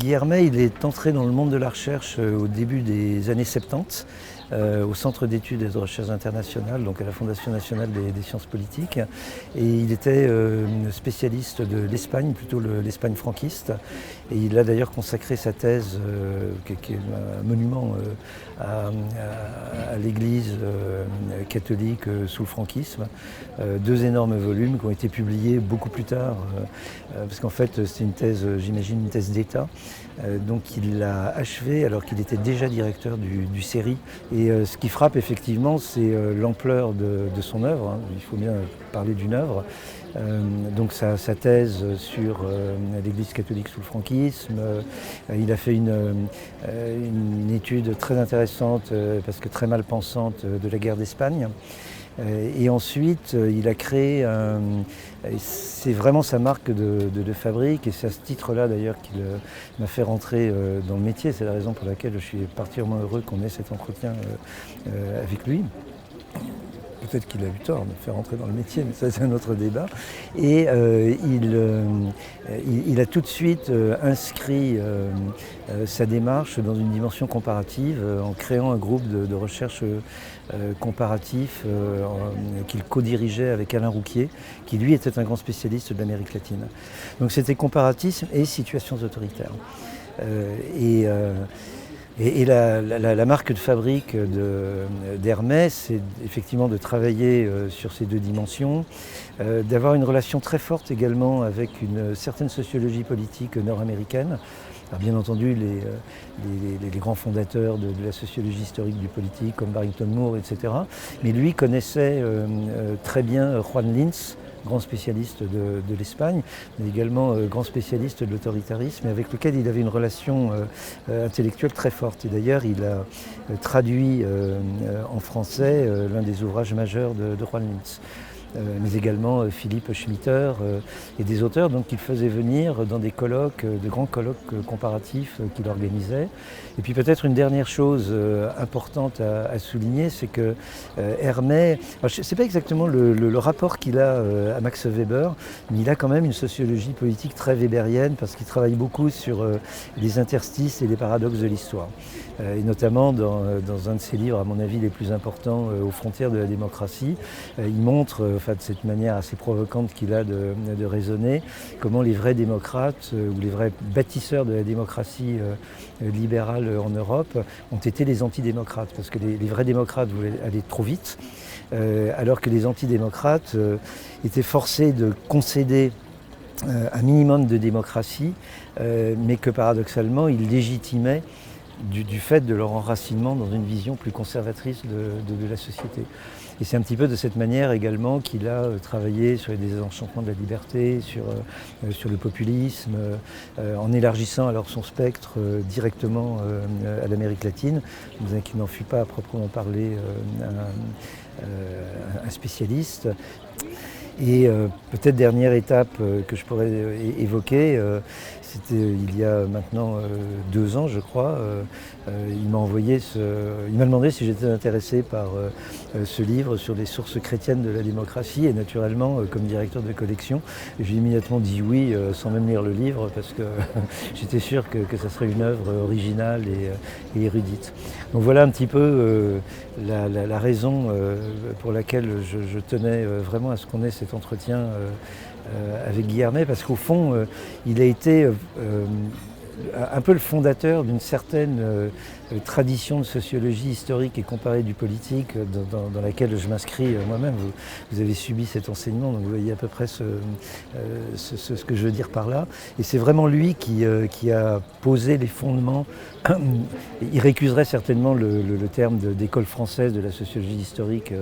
Guillermet, il est entré dans le monde de la recherche au début des années 70, au Centre d'études et de recherche internationales, donc à la Fondation nationale des sciences politiques. Et il était spécialiste de l'Espagne, plutôt l'Espagne franquiste. Et il a d'ailleurs consacré sa thèse, qui est un monument à l'Église catholique sous le franquisme. Deux énormes volumes qui ont été publiés beaucoup plus tard, parce qu'en fait c'est une thèse, j'imagine, une thèse d'État. Donc il l'a achevé alors qu'il était déjà directeur du CERI. Et ce qui frappe effectivement, c'est l'ampleur de son œuvre, hein. Il faut bien parler d'une œuvre. Donc sa thèse sur l'Église catholique sous le franquisme, il a fait une étude très intéressante, parce que très mal pensante, de la guerre d'Espagne. Et ensuite, il a créé, c'est vraiment sa marque de fabrique, et c'est à ce titre-là d'ailleurs qu'il m'a fait rentrer dans le métier. C'est la raison pour laquelle je suis particulièrement heureux qu'on ait cet entretien avec lui. Peut-être qu'il a eu tort de me faire rentrer dans le métier, mais ça c'est un autre débat. Et il a tout de suite inscrit sa démarche dans une dimension comparative, en créant un groupe de recherche comparatif qu'il co-dirigeait avec Alain Rouquier, qui lui était un grand spécialiste de l'Amérique latine. Donc c'était comparatisme et situations autoritaires. Et la marque de fabrique d'Hermès, c'est effectivement de travailler sur ces deux dimensions, d'avoir une relation très forte également avec une certaine sociologie politique nord-américaine. Alors bien entendu, les grands fondateurs de la sociologie historique du politique, comme Barrington Moore, etc. Mais lui connaissait très bien Juan Linz, grand spécialiste de l'Espagne, mais également grand spécialiste de l'autoritarisme, et avec lequel il avait une relation intellectuelle très forte. Et d'ailleurs, il a traduit en français l'un des ouvrages majeurs de Juan Linz. Mais également Philippe Schmitter et des auteurs qu'il faisait venir dans des colloques, de grands colloques comparatifs qu'il organisait. Et puis peut-être une dernière chose importante à souligner, c'est que Hermès, je ne sais pas exactement le rapport qu'il a à Max Weber, mais il a quand même une sociologie politique très weberienne, parce qu'il travaille beaucoup sur les interstices et les paradoxes de l'histoire. Et notamment dans un de ses livres, à mon avis, les plus importants, Aux frontières de la démocratie, il montre, de cette manière assez provocante qu'il a de raisonner, comment les vrais démocrates ou les vrais bâtisseurs de la démocratie libérale en Europe ont été les antidémocrates, parce que les vrais démocrates voulaient aller trop vite, alors que les antidémocrates étaient forcés de concéder un minimum de démocratie, mais que paradoxalement ils légitimaient du fait de leur enracinement dans une vision plus conservatrice de la société. Et c'est un petit peu de cette manière également qu'il a travaillé sur les désenchantements de la liberté, sur le populisme, en élargissant alors son spectre directement à l'Amérique latine, bien qu'il n'en fût pas à proprement parler un spécialiste. Et peut-être dernière étape que je pourrais évoquer, c'était il y a maintenant 2 ans, je crois. Il m'a demandé si j'étais intéressé par ce livre sur les sources chrétiennes de la démocratie, et naturellement, comme directeur de collection, j'ai immédiatement dit oui, sans même lire le livre, parce que j'étais sûr que ça serait une œuvre originale et érudite. Donc voilà un petit peu la raison pour laquelle je tenais vraiment à ce qu'on ait cet entretien avec Guillermet, parce qu'au fond, il a été un peu le fondateur d'une certaine tradition de sociologie historique et comparée du politique dans laquelle je m'inscris moi-même. Vous avez subi cet enseignement, donc vous voyez à peu près ce que je veux dire par là. Et c'est vraiment lui qui a posé les fondements. Il récuserait certainement le terme d'école française de la sociologie historique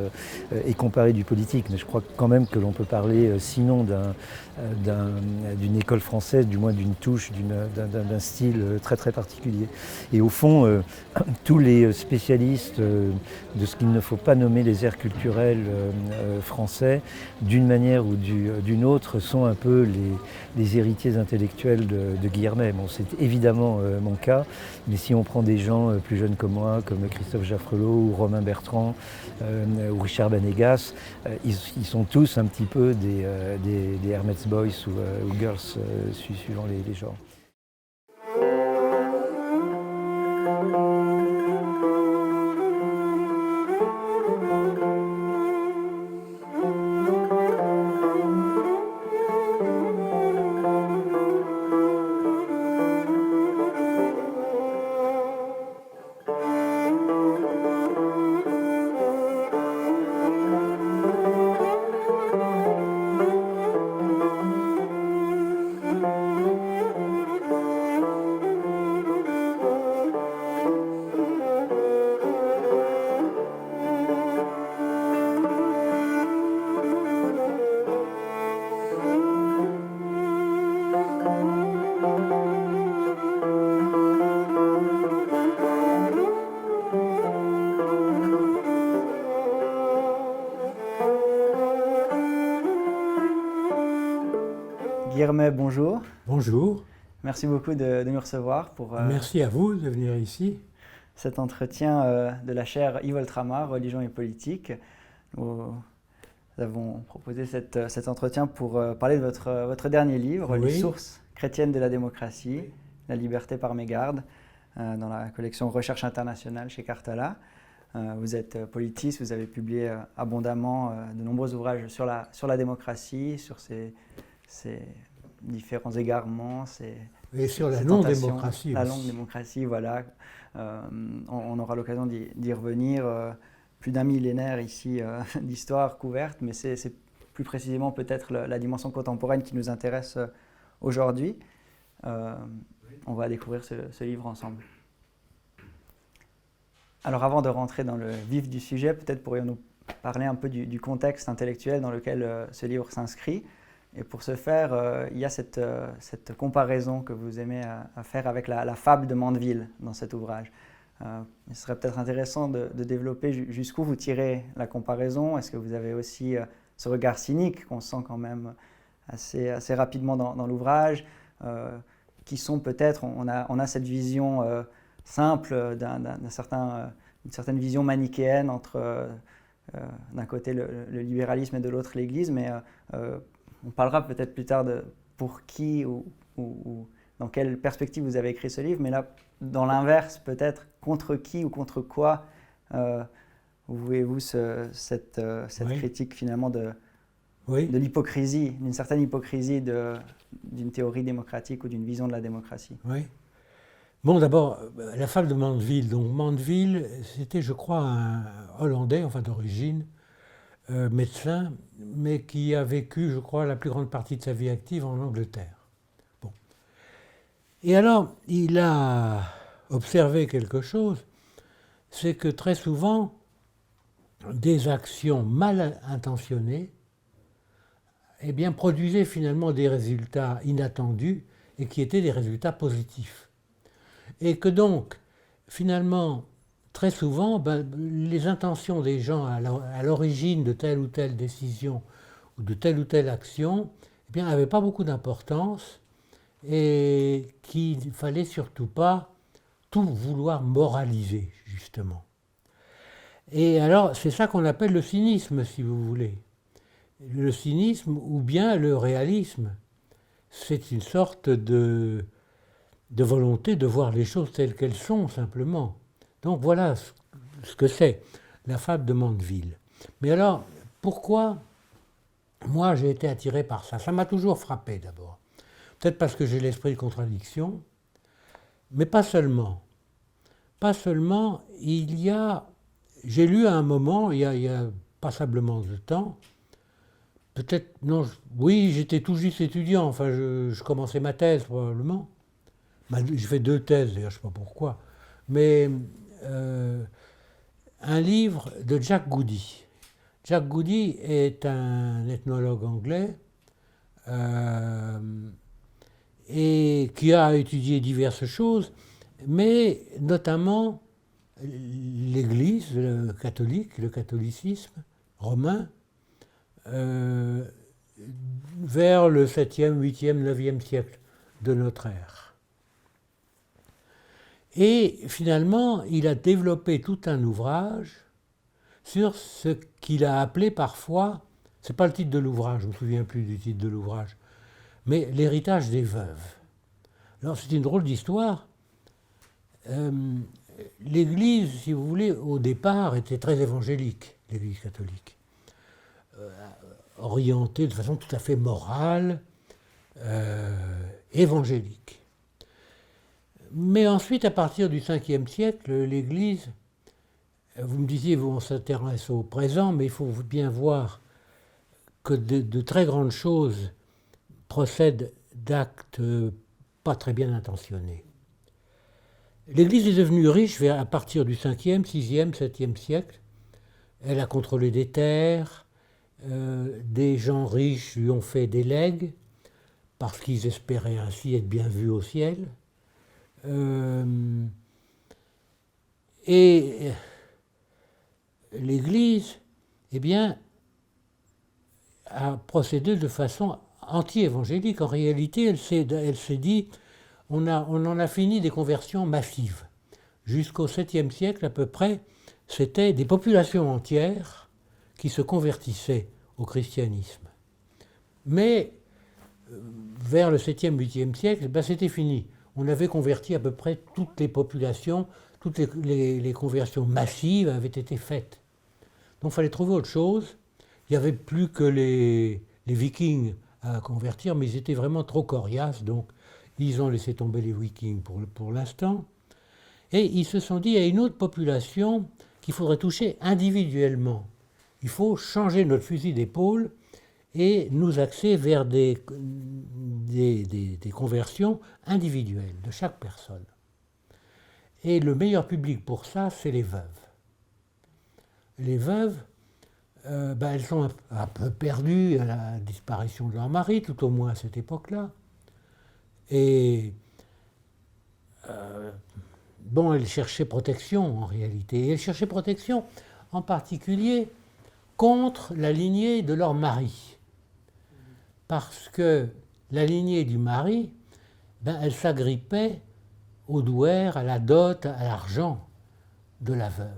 et comparée du politique, mais je crois quand même que l'on peut parler, sinon d'une école française, du moins d'une touche, d'un style très très particulier. Et au fond, tous les spécialistes de ce qu'il ne faut pas nommer les aires culturelles français, d'une manière ou d'une autre, sont un peu les héritiers intellectuels de Guillermet. Bon, c'est évidemment mon cas, mais si on prend des gens plus jeunes que moi, comme Christophe Jaffrelot ou Romain Bertrand ou Richard Banegas, ils sont tous un petit peu des Hermès Boys ou Girls, suivant les genres. Guy Hermet, bonjour. Bonjour. Merci beaucoup de nous recevoir pour Merci à vous de venir ici. cet entretien de la chaire Yves Oltramar, Religion et politique. Nous avons proposé cet entretien pour parler de votre dernier livre, Les Oui. sources chrétiennes de la démocratie, la liberté par mégarde, dans la collection Recherche internationale chez Cartala. Vous êtes politiste, vous avez publié abondamment de nombreux ouvrages sur la démocratie, sur ses différents égarements, Et sur la ses tentations, non-démocratie la aussi. longue démocratie, voilà. On aura l'occasion d'y revenir. Plus d'un millénaire ici d'histoire couverte, mais c'est plus précisément peut-être la dimension contemporaine qui nous intéresse aujourd'hui. On va découvrir ce livre ensemble. Alors avant de rentrer dans le vif du sujet, peut-être pourrions-nous parler un peu du contexte intellectuel dans lequel ce livre s'inscrit. Et pour ce faire, il y a cette comparaison que vous aimez à faire avec la fable de Mandeville dans cet ouvrage. Il serait peut-être intéressant de développer jusqu'où vous tirez la comparaison. Est-ce que vous avez aussi ce regard cynique qu'on sent quand même assez rapidement dans l'ouvrage, qui sont peut-être, on a cette vision simple d'une certaine vision manichéenne entre d'un côté le libéralisme et de l'autre l'Église, mais on parlera peut-être plus tard de pour qui ou dans quelle perspective vous avez écrit ce livre, mais là, dans l'inverse, peut-être contre qui ou contre quoi voyez-vous cette Oui. critique finalement de Oui. l'hypocrisie, d'une certaine hypocrisie d'une théorie démocratique ou d'une vision de la démocratie. Oui. Bon, d'abord, la fable de Mandeville. Donc, Mandeville, c'était, je crois, un Hollandais, enfin d'origine, médecin, mais qui a vécu, je crois, la plus grande partie de sa vie active en Angleterre. Bon. Et alors, il a observé quelque chose, c'est que très souvent, des actions mal intentionnées eh bien, produisaient finalement des résultats inattendus et qui étaient des résultats positifs. Et que donc, finalement, très souvent, les intentions des gens à l'origine de telle ou telle décision ou de telle ou telle action eh bien, n'avaient pas beaucoup d'importance et qu'il ne fallait surtout pas tout vouloir moraliser, justement. Et alors, c'est ça qu'on appelle le cynisme, si vous voulez. Le cynisme ou bien le réalisme, c'est une sorte de volonté de voir les choses telles qu'elles sont, simplement. Donc voilà ce que c'est, la fable de Mandeville. Mais alors, pourquoi moi j'ai été attiré par ça? Ça m'a toujours frappé d'abord. Peut-être parce que j'ai l'esprit de contradiction, mais pas seulement. Pas seulement, j'ai lu à un moment, il y a passablement de temps, peut-être, non, oui, j'étais tout juste étudiant, enfin je commençais ma thèse probablement. J'ai fait 2 thèses, d'ailleurs, je ne sais pas pourquoi. Mais un livre de Jack Goody. Jack Goody est un ethnologue anglais et qui a étudié diverses choses, mais notamment l'Église catholique, le catholicisme romain, vers le 7e, 8e, 9e siècle de notre ère. Et finalement, il a développé tout un ouvrage sur ce qu'il a appelé parfois, c'est pas le titre de l'ouvrage, je ne me souviens plus du titre de l'ouvrage, mais l'héritage des veuves. Alors c'est une drôle d'histoire. L'Église, si vous voulez, au départ était très évangélique, l'Église catholique, orientée de façon tout à fait morale, évangélique. Mais ensuite, à partir du 5e siècle, l'Église, vous me disiez, on s'intéresse au présent, mais il faut bien voir que de très grandes choses procèdent d'actes pas très bien intentionnés. L'Église est devenue riche à partir du 5e, 6e, 7e siècle. Elle a contrôlé des terres, des gens riches lui ont fait des legs, parce qu'ils espéraient ainsi être bien vus au ciel. Et l'Église, eh bien, a procédé de façon anti-évangélique. En réalité, elle s'est dit, on en a fini des conversions massives. Jusqu'au 7e siècle à peu près, c'était des populations entières qui se convertissaient au christianisme. Mais vers le 7e, 8e siècle, c'était fini. On avait converti à peu près toutes les populations, toutes les conversions massives avaient été faites. Donc il fallait trouver autre chose. Il n'y avait plus que les Vikings à convertir, mais ils étaient vraiment trop coriaces, donc ils ont laissé tomber les Vikings pour l'instant. Et ils se sont dit, il y a une autre population qu'il faudrait toucher individuellement. Il faut changer notre fusil d'épaule et nous axer vers des conversions individuelles de chaque personne. Et le meilleur public pour ça, c'est les veuves. Les veuves, elles sont un peu perdues à la disparition de leur mari, tout au moins à cette époque-là. Et elles cherchaient protection en réalité. Et elles cherchaient protection en particulier contre la lignée de leur mari. Parce que la lignée du mari, elle s'agrippait au douaire, à la dot, à l'argent de la veuve.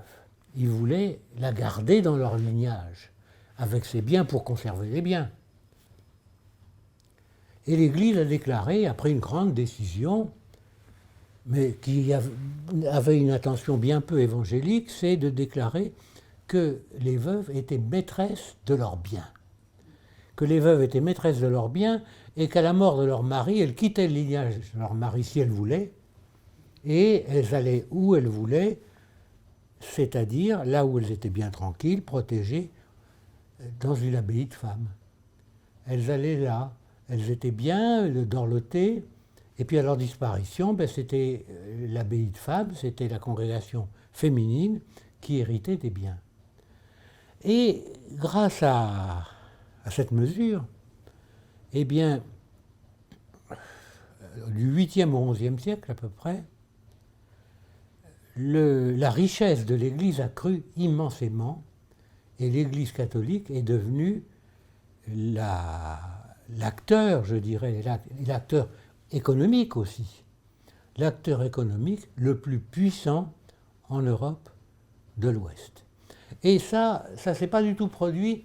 Ils voulaient la garder dans leur lignage, avec ses biens pour conserver les biens. Et l'Église a déclaré, après une grande décision, mais qui avait une intention bien peu évangélique, c'est de déclarer que les veuves étaient maîtresses de leurs biens. Que les veuves étaient maîtresses de leurs biens et qu'à la mort de leur mari, elles quittaient le lignage de leur mari si elles voulaient, et elles allaient où elles voulaient, c'est-à-dire là où elles étaient bien tranquilles, protégées, dans une abbaye de femmes. Elles allaient là, elles étaient bien dorlotées, et puis à leur disparition, c'était l'abbaye de femmes, c'était la congrégation féminine qui héritait des biens. Et grâce à cette mesure, du 8e au 11e siècle à peu près, la richesse de l'Église a cru immensément et l'Église catholique est devenue l'acteur, je dirais, l'acteur économique aussi, l'acteur économique le plus puissant en Europe de l'Ouest. Et ça ne s'est pas du tout produit,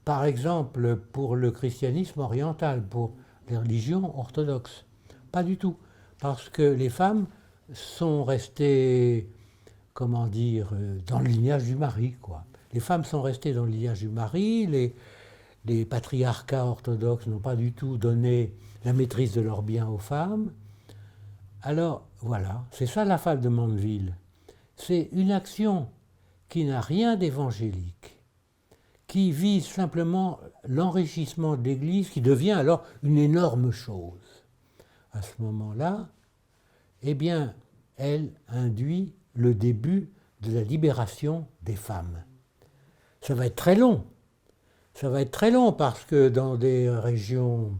par exemple, pour le christianisme oriental, pour les religions orthodoxes. Pas du tout, parce que les femmes sont restées, dans le lignage du mari, quoi. Les femmes sont restées dans le lignage du mari, les patriarcats orthodoxes n'ont pas du tout donné la maîtrise de leurs biens aux femmes. Alors, voilà, c'est ça la fable de Mandeville. C'est une action qui n'a rien d'évangélique, qui vise simplement l'enrichissement de l'Église, qui devient alors une énorme chose. À ce moment-là, elle induit le début de la libération des femmes. Ça va être très long. Ça va être très long parce que dans des régions,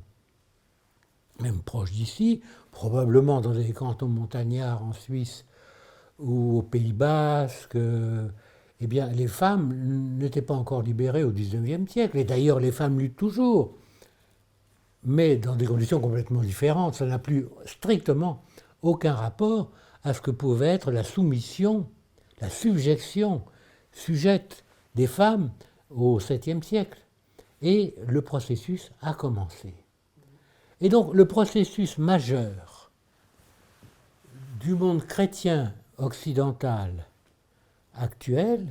même proches d'ici, probablement dans des cantons montagnards en Suisse ou au Pays Basque, les femmes n'étaient pas encore libérées au XIXe siècle. Et d'ailleurs, les femmes luttent toujours, mais dans des conditions complètement différentes. Ça n'a plus strictement aucun rapport à ce que pouvait être la soumission, la subjection sujette des femmes au 7e siècle. Et le processus a commencé. Et donc le processus majeur du monde chrétien occidental actuel,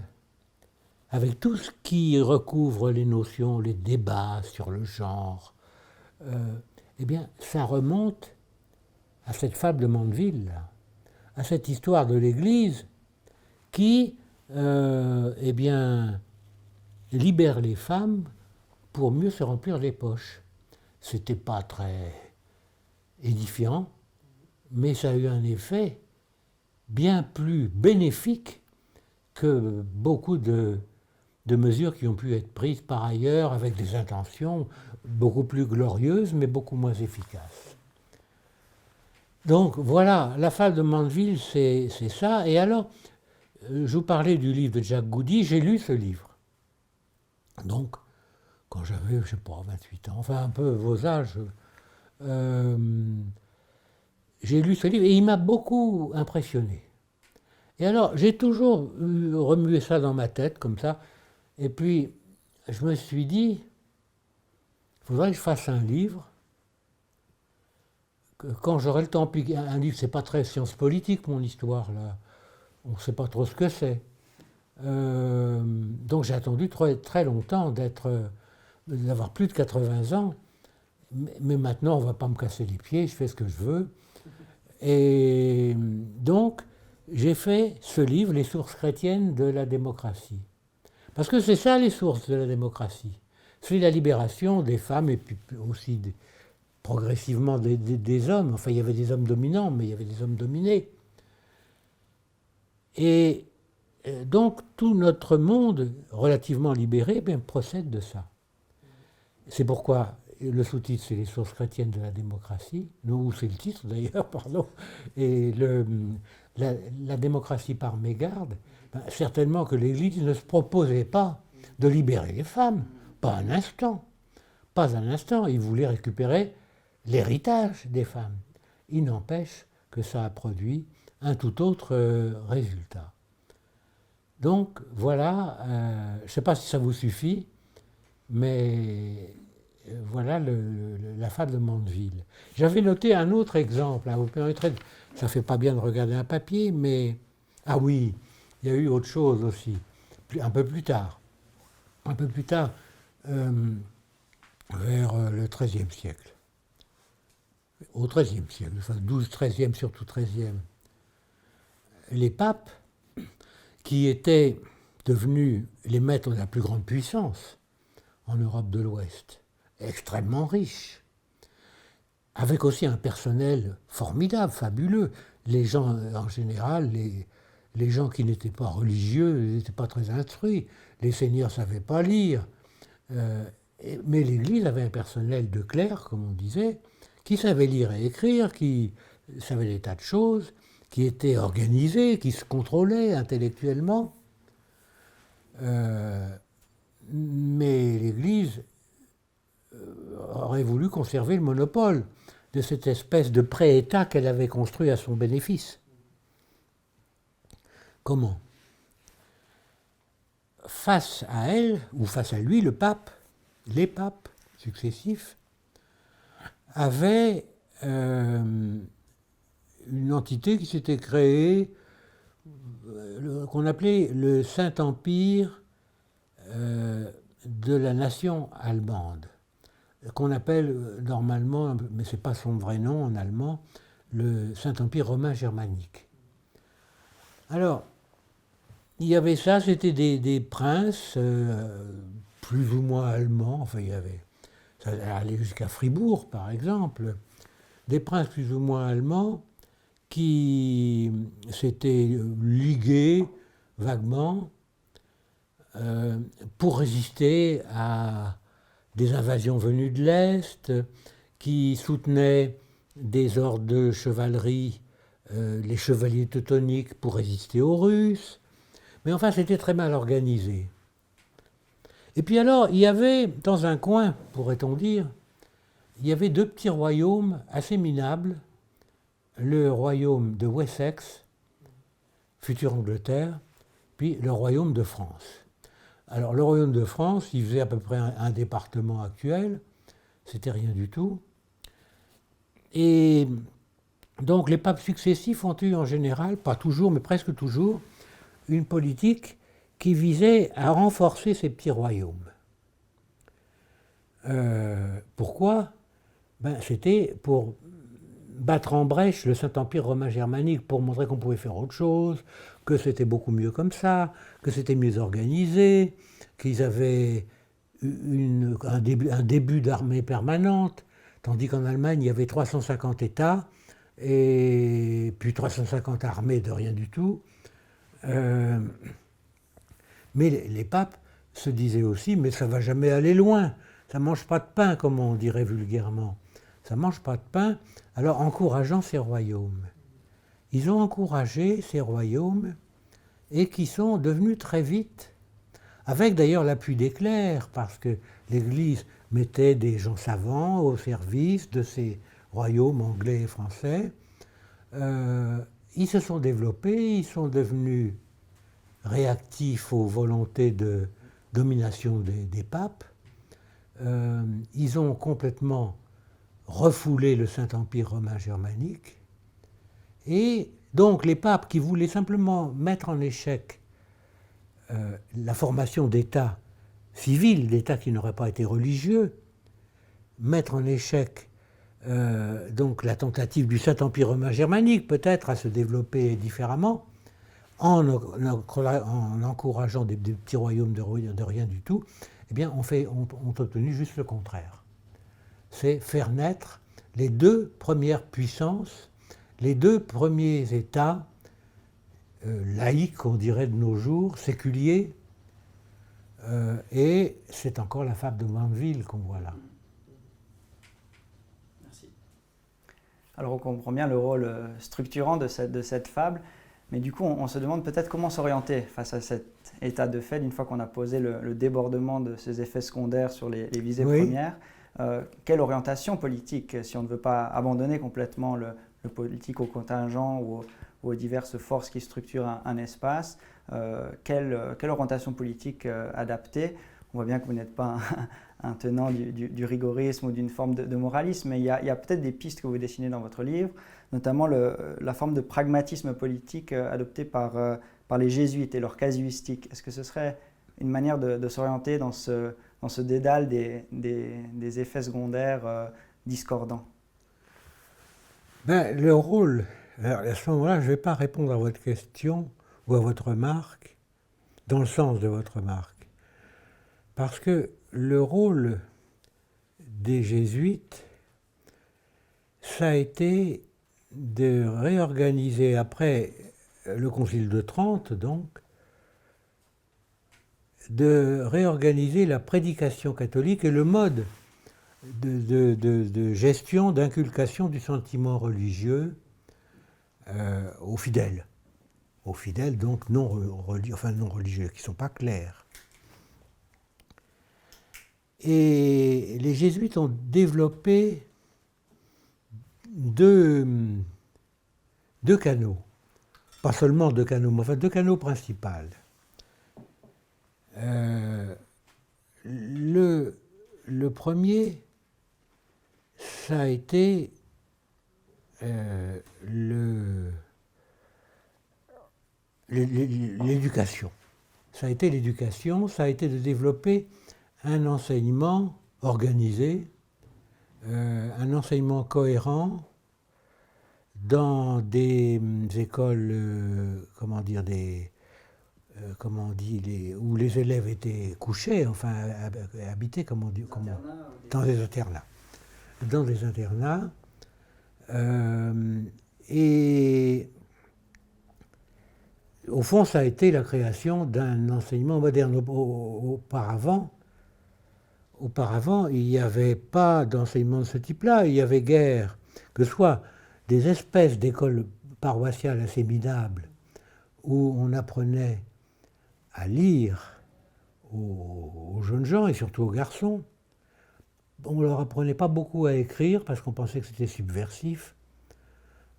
avec tout ce qui recouvre les notions, les débats sur le genre, ça remonte à cette fable de Mandeville, à cette histoire de l'Église qui, libère les femmes pour mieux se remplir les poches. C'était pas très édifiant, mais ça a eu un effet bien plus bénéfique que beaucoup de mesures qui ont pu être prises par ailleurs avec des intentions beaucoup plus glorieuses, mais beaucoup moins efficaces. Donc voilà, la fable de Mandeville, c'est ça. Et alors, je vous parlais du livre de Jack Goody, j'ai lu ce livre. Donc, quand j'avais, je ne sais pas, 28 ans, enfin un peu vos âges. J'ai lu ce livre et il m'a beaucoup impressionné. Et alors, j'ai toujours remué ça dans ma tête, comme ça, et puis je me suis dit, il faudrait que je fasse un livre, que quand j'aurai le temps, puis un livre, c'est pas très science politique, mon histoire, là, on ne sait pas trop ce que c'est. Donc j'ai attendu très, très longtemps d'avoir plus de 80 ans, mais maintenant on ne va pas me casser les pieds, je fais ce que je veux. Et donc j'ai fait ce livre, Les sources chrétiennes de la démocratie. Parce que c'est ça les sources de la démocratie. C'est la libération des femmes et puis aussi progressivement des hommes. Enfin il y avait des hommes dominants, mais il y avait des hommes dominés. Et donc tout notre monde relativement libéré procède de ça. C'est pourquoi le sous-titre c'est Les sources chrétiennes de la démocratie, ou c'est le titre d'ailleurs, pardon, et la démocratie par mégarde, certainement que l'Église ne se proposait pas de libérer les femmes, pas un instant, pas un instant, il voulait récupérer l'héritage des femmes. Il n'empêche que ça a produit un tout autre résultat. Donc voilà, je ne sais pas si ça vous suffit, mais voilà la fable de Mandeville. J'avais noté un autre exemple, vous permettrez, ça ne fait pas bien de regarder un papier, mais ah oui, il y a eu autre chose aussi, un peu plus tard, vers le XIIIe siècle, au XIIIe siècle, enfin 12, XIIIe, surtout XIIIe. Les papes, qui étaient devenus les maîtres de la plus grande puissance en Europe de l'Ouest, extrêmement riches, avec aussi un personnel formidable, fabuleux. Les gens, en général, les gens qui n'étaient pas religieux, n'étaient pas très instruits, les seigneurs ne savaient pas lire, mais l'Église avait un personnel de clercs, comme on disait, qui savait lire et écrire, qui savait des tas de choses, qui était organisé, qui se contrôlait intellectuellement. Mais l'Église aurait voulu conserver le monopole de cette espèce de pré-État qu'elle avait construit à son bénéfice. Comment ? Face à elle, ou face à lui, le pape, les papes successifs, avaient une entité qui s'était créée, qu'on appelait le Saint-Empire de la nation allemande, qu'on appelle normalement, mais ce n'est pas son vrai nom en allemand, le Saint-Empire romain germanique. Alors, il y avait ça, c'était des princes plus ou moins allemands, enfin il y avait, ça allait jusqu'à Fribourg par exemple, des princes plus ou moins allemands qui s'étaient ligués vaguement pour résister à des invasions venues de l'Est, qui soutenaient des ordres de chevalerie, les chevaliers teutoniques pour résister aux Russes. Mais enfin, c'était très mal organisé. Et puis alors, il y avait, dans un coin, pourrait-on dire, il y avait deux petits royaumes assez minables, le royaume de Wessex, future Angleterre, puis le royaume de France. Alors le royaume de France, il faisait à peu près un département actuel, c'était rien du tout. Et donc les papes successifs ont eu en général, pas toujours, mais presque toujours, une politique qui visait à renforcer ces petits royaumes. Pourquoi ? C'était pour battre en brèche le Saint-Empire romain germanique, pour montrer qu'on pouvait faire autre chose, que c'était beaucoup mieux comme ça, que c'était mieux organisé, qu'ils avaient un début d'armée permanente, tandis qu'en Allemagne, il y avait 350 États, et puis 350 armées de rien du tout. Mais les papes se disaient aussi, mais ça ne va jamais aller loin, ça ne mange pas de pain, comme on dirait vulgairement. Ça ne mange pas de pain, alors encourageant ces royaumes. Ils ont encouragé ces royaumes et qui sont devenus très vite, avec d'ailleurs l'appui des clercs, parce que l'Église mettait des gens savants au service de ces royaumes anglais et français. Ils se sont développés, ils sont devenus réactifs aux volontés de domination des papes. Ils ont complètement refoulé le Saint-Empire romain germanique. Et donc les papes qui voulaient simplement mettre en échec la formation d'États civils, d'États qui n'auraient pas été religieux, mettre en échec donc la tentative du Saint-Empire romain germanique peut-être à se développer différemment, en encourageant des petits royaumes de rien du tout, eh bien on obtenu juste le contraire. C'est faire naître les deux premières puissances, les deux premiers États laïques, on dirait de nos jours, séculiers, et c'est encore la fable de Mandeville qu'on voit là. Merci. Alors on comprend bien le rôle structurant de cette fable, mais du coup on se demande peut-être comment s'orienter face à cet état de fait, une fois qu'on a posé le débordement de ces effets secondaires sur les visées premières. Quelle orientation politique, si on ne veut pas abandonner complètement le politique au contingent ou aux diverses forces qui structurent un espace, quelle orientation politique adapter? On voit bien que vous n'êtes pas un tenant du rigorisme ou d'une forme de moralisme, mais il y a peut-être des pistes que vous dessinez dans votre livre, notamment la forme de pragmatisme politique adoptée par les jésuites et leur casuistique. Est-ce que ce serait une manière de s'orienter dans ce dédale des effets secondaires discordants? Le rôle, alors à ce moment-là, je ne vais pas répondre à votre question ou à votre remarque, dans le sens de votre remarque, parce que le rôle des jésuites, ça a été de réorganiser, après le Concile de Trente, donc, de réorganiser la prédication catholique et le mode de gestion, d'inculcation du sentiment religieux aux fidèles donc non religieux, qui ne sont pas clairs. Et les jésuites ont développé deux canaux, pas seulement deux canaux, mais enfin deux canaux principaux. Le premier, ça a été l'éducation. Ça a été l'éducation, ça a été de développer un enseignement organisé, un enseignement cohérent dans des écoles, où les élèves étaient couchés, enfin habités, dans des internats. Dans des internats. Et au fond, ça a été la création d'un enseignement moderne. Auparavant, il n'y avait pas d'enseignement de ce type-là. Il y avait guère que ce soit des espèces d'écoles paroissiales assez minables où on apprenait à lire aux jeunes gens et surtout aux garçons. On ne leur apprenait pas beaucoup à écrire parce qu'on pensait que c'était subversif.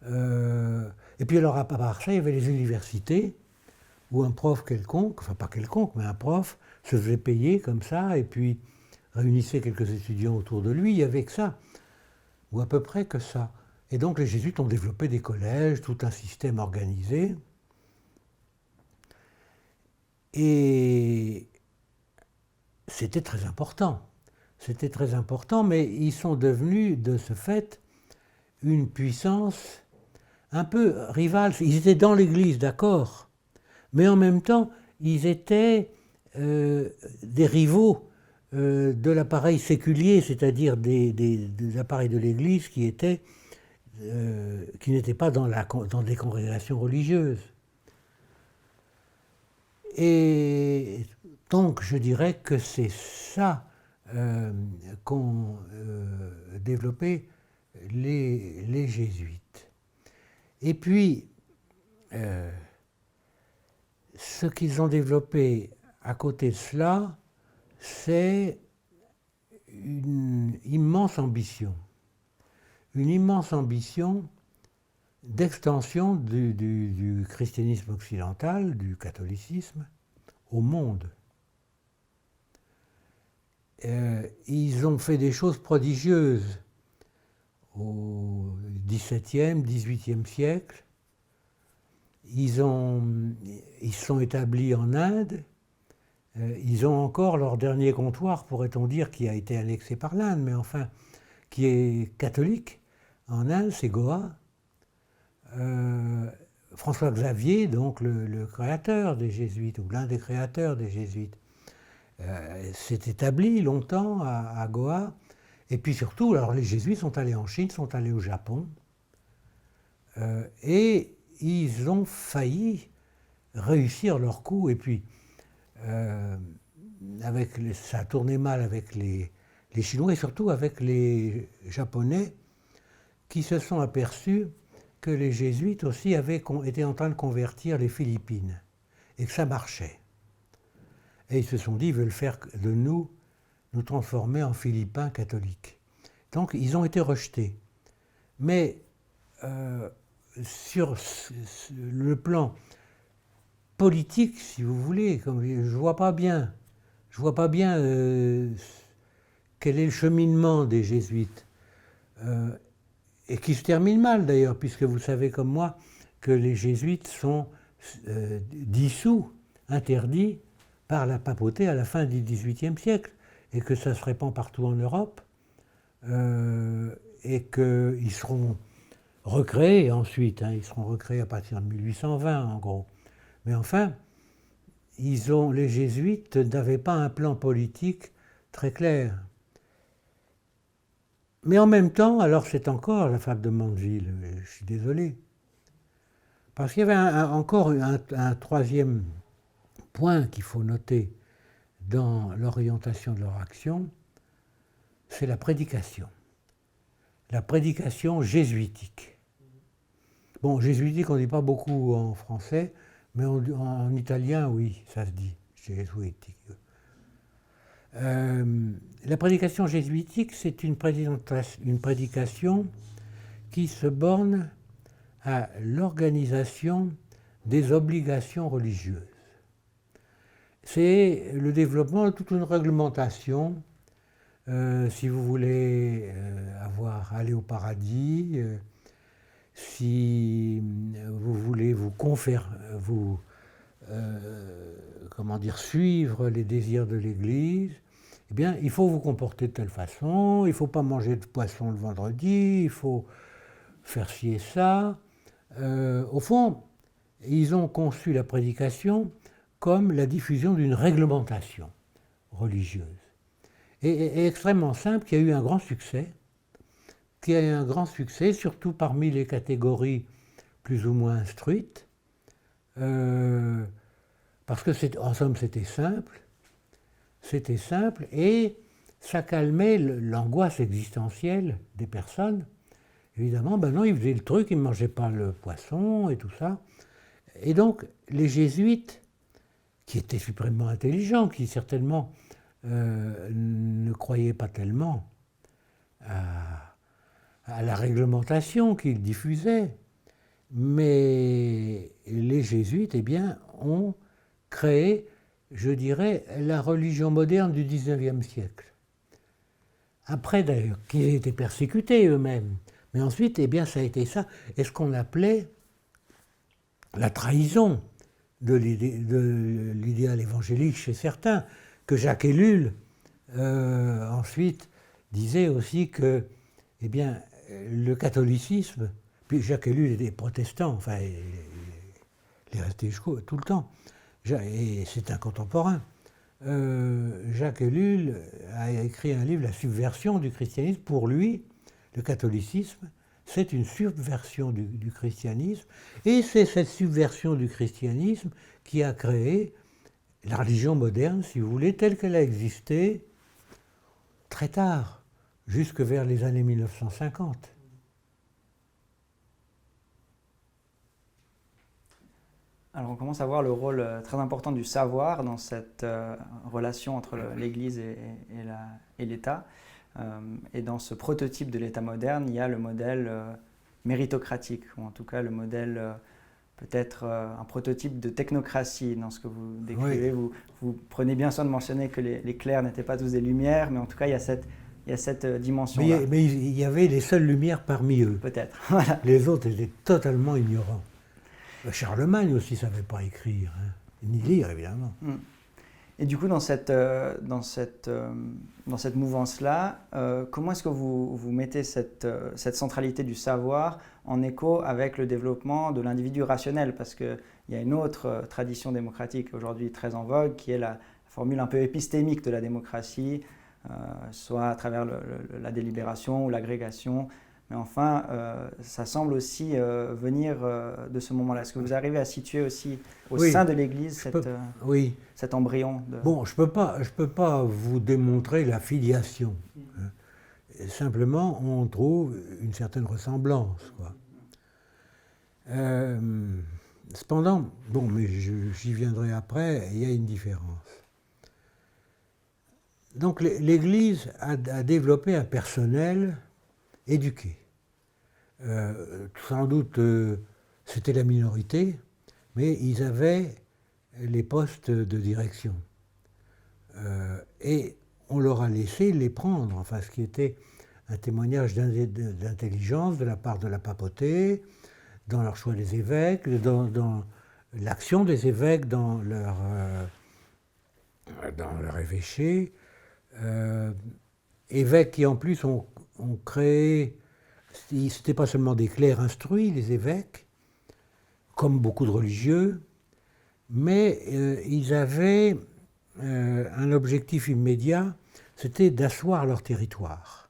Et puis alors à part ça, il y avait les universités où un prof quelconque, enfin pas quelconque, mais un prof se faisait payer comme ça et puis réunissait quelques étudiants autour de lui. Il n'y avait que ça, ou à peu près que ça. Et donc les jésuites ont développé des collèges, tout un système organisé. Et c'était très important. C'était très important, mais ils sont devenus, de ce fait, une puissance un peu rivale. Ils étaient dans l'Église, d'accord, mais en même temps, ils étaient des rivaux de l'appareil séculier, c'est-à-dire des appareils de l'Église qui n'étaient pas dans des congrégations religieuses. Et donc, je dirais que c'est ça qu'ont développé les jésuites. Et puis, ce qu'ils ont développé à côté de cela, c'est une immense ambition d'extension du christianisme occidental, du catholicisme, au monde. Ils ont fait des choses prodigieuses au XVIIe, XVIIIe siècle. Ils sont établis en Inde. Ils ont encore leur dernier comptoir, pourrait-on dire, qui a été annexé par l'Inde, mais enfin, qui est catholique. En Inde, c'est Goa. François Xavier, donc le créateur des Jésuites, ou l'un des créateurs des Jésuites, s'est établi longtemps à Goa. Et puis surtout, alors les Jésuites sont allés en Chine, sont allés au Japon, et ils ont failli réussir leur coup. Et puis, ça a tourné mal avec les Chinois et surtout avec les Japonais qui se sont aperçus que les Jésuites aussi étaient en train de convertir les Philippines et que ça marchait. Et ils se sont dit, ils veulent faire de nous transformer en Philippins catholiques. Donc ils ont été rejetés. Mais sur le plan politique, si vous voulez, je ne vois pas bien quel est le cheminement des Jésuites. Et qui se termine mal d'ailleurs, puisque vous savez comme moi que les Jésuites sont dissous, interdits par la papauté à la fin du XVIIIe siècle, et que ça se répand partout en Europe, et qu'ils seront recréés ensuite, ils seront recréés à partir de 1820 en gros. Mais enfin, les Jésuites n'avaient pas un plan politique très clair. Mais en même temps, alors c'est encore la fable de Mandeville, je suis désolé, parce qu'il y avait encore un troisième point qu'il faut noter dans l'orientation de leur action, c'est la prédication jésuitique. Bon, jésuitique, on ne dit pas beaucoup en français, mais en italien, oui, ça se dit, jésuitique. La prédication jésuitique, c'est une prédication qui se borne à l'organisation des obligations religieuses. C'est le développement de toute une réglementation. Si vous voulez aller au paradis, si vous voulez suivre les désirs de l'Église, eh bien, il faut vous comporter de telle façon, il ne faut pas manger de poisson le vendredi, il faut faire ci et ça. Au fond, ils ont conçu la prédication comme la diffusion d'une réglementation religieuse. Et extrêmement simple, qui a eu un grand succès, surtout parmi les catégories plus ou moins instruites, parce que, en somme, c'était simple, et ça calmait l'angoisse existentielle des personnes. Évidemment, non, ils faisaient le truc, ils ne mangeaient pas le poisson et tout ça. Et donc, les jésuites, qui étaient suprêmement intelligents, qui certainement ne croyaient pas tellement à la réglementation qu'ils diffusaient, mais les jésuites, eh bien, ont créé, je dirais, la religion moderne du XIXe siècle. Après, d'ailleurs, qu'ils aient été persécutés eux-mêmes. Mais ensuite, eh bien, ça a été ça. Et ce qu'on appelait la trahison de l'idéal évangélique chez certains, que Jacques Ellul, ensuite, disait aussi que, eh bien, le catholicisme, puis Jacques Ellul était protestant, enfin, il est resté tout le temps, et c'est un contemporain. Jacques Ellul a écrit un livre, La subversion du christianisme. Pour lui, le catholicisme, c'est une subversion du christianisme, et c'est cette subversion du christianisme qui a créé la religion moderne, si vous voulez, telle qu'elle a existé très tard, jusque vers les années 1950. Alors, commence à voir le rôle très important du savoir dans cette relation entre l'Église et l'État. Et dans ce prototype de l'État moderne, il y a le modèle méritocratique, ou en tout cas le modèle peut-être un prototype de technocratie dans ce que vous décrivez. Oui. Vous prenez bien soin de mentionner que les clercs n'étaient pas tous des lumières, mais en tout cas il y a cette dimension-là. Mais il y avait les seules lumières parmi eux. Peut-être. Voilà. Les autres étaient totalement ignorants. Charlemagne aussi ne savait pas écrire, hein, ni lire évidemment. Et du coup, dans cette mouvance-là, comment est-ce que vous mettez cette centralité du savoir en écho avec le développement de l'individu rationnel? Parce qu'il y a une autre tradition démocratique aujourd'hui très en vogue, qui est la formule un peu épistémique de la démocratie, soit à travers la délibération ou l'agrégation. Mais enfin, ça semble aussi venir de ce moment-là. Est-ce que vous arrivez à situer aussi au sein de l'Église cet embryon Bon, je peux pas vous démontrer la filiation. Simplement, on trouve une certaine ressemblance, quoi. Cependant, bon, mais j'y viendrai après, il y a une différence. Donc l'Église a développé un personnel éduqué. Sans doute, c'était la minorité, mais ils avaient les postes de direction. Et on leur a laissé les prendre, enfin, ce qui était un témoignage d'intelligence de la part de la papauté, dans leur choix des évêques, dans l'action des évêques dans leur évêché. Évêques qui, en plus, ont créé... C'était pas seulement des clercs instruits, les évêques, comme beaucoup de religieux, mais ils avaient un objectif immédiat, c'était d'asseoir leur territoire.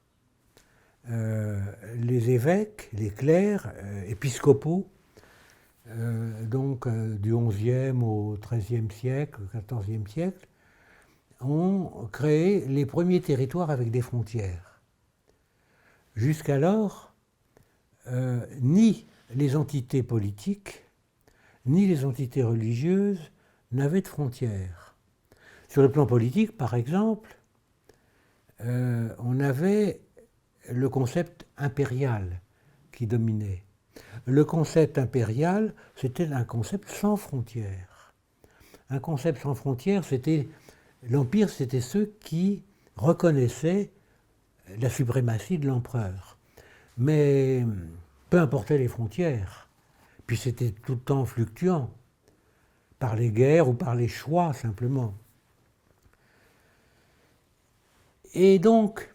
Les évêques, les clercs épiscopaux, donc du XIe au XIIIe siècle, au XIVe siècle, ont créé les premiers territoires avec des frontières. Jusqu'alors, ni les entités politiques, ni les entités religieuses n'avaient de frontières. Sur le plan politique, par exemple, on avait le concept impérial qui dominait. Le concept impérial, c'était un concept sans frontières. Un concept sans frontières, c'était... L'Empire, c'était ceux qui reconnaissaient la suprématie de l'empereur. Mais peu importaient les frontières, puis c'était tout le temps fluctuant, par les guerres ou par les choix simplement. Et donc,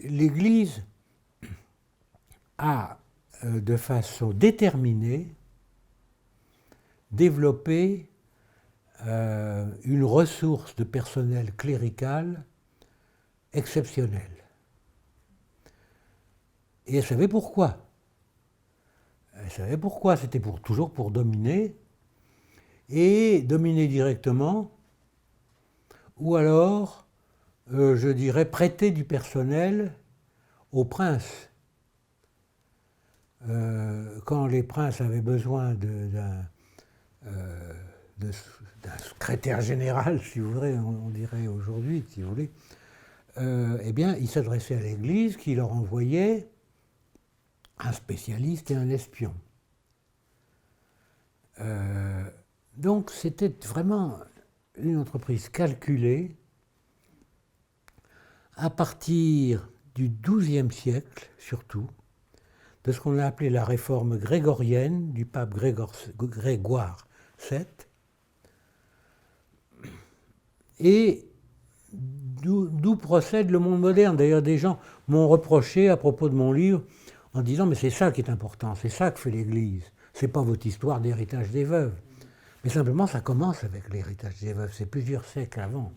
l'Église a, de façon déterminée, développé une ressource de personnel clérical exceptionnelle. Et elle savait pourquoi. Elle savait pourquoi. C'était toujours pour dominer, et dominer directement, ou alors, je dirais, prêter du personnel aux princes. Quand les princes avaient besoin d'un secrétaire général, si vous voulez, on dirait aujourd'hui, si vous voulez, eh bien, ils s'adressaient à l'Église qui leur envoyait un spécialiste et un espion. Donc c'était vraiment une entreprise calculée à partir du XIIe siècle, surtout, de ce qu'on a appelé la réforme grégorienne du pape Grégoire VII, et d'où procède le monde moderne. D'ailleurs, des gens m'ont reproché à propos de mon livre en disant « mais c'est ça qui est important, c'est ça que fait l'Église, c'est pas votre histoire d'héritage des veuves ». Mais simplement, ça commence avec l'héritage des veuves, c'est plusieurs siècles avant.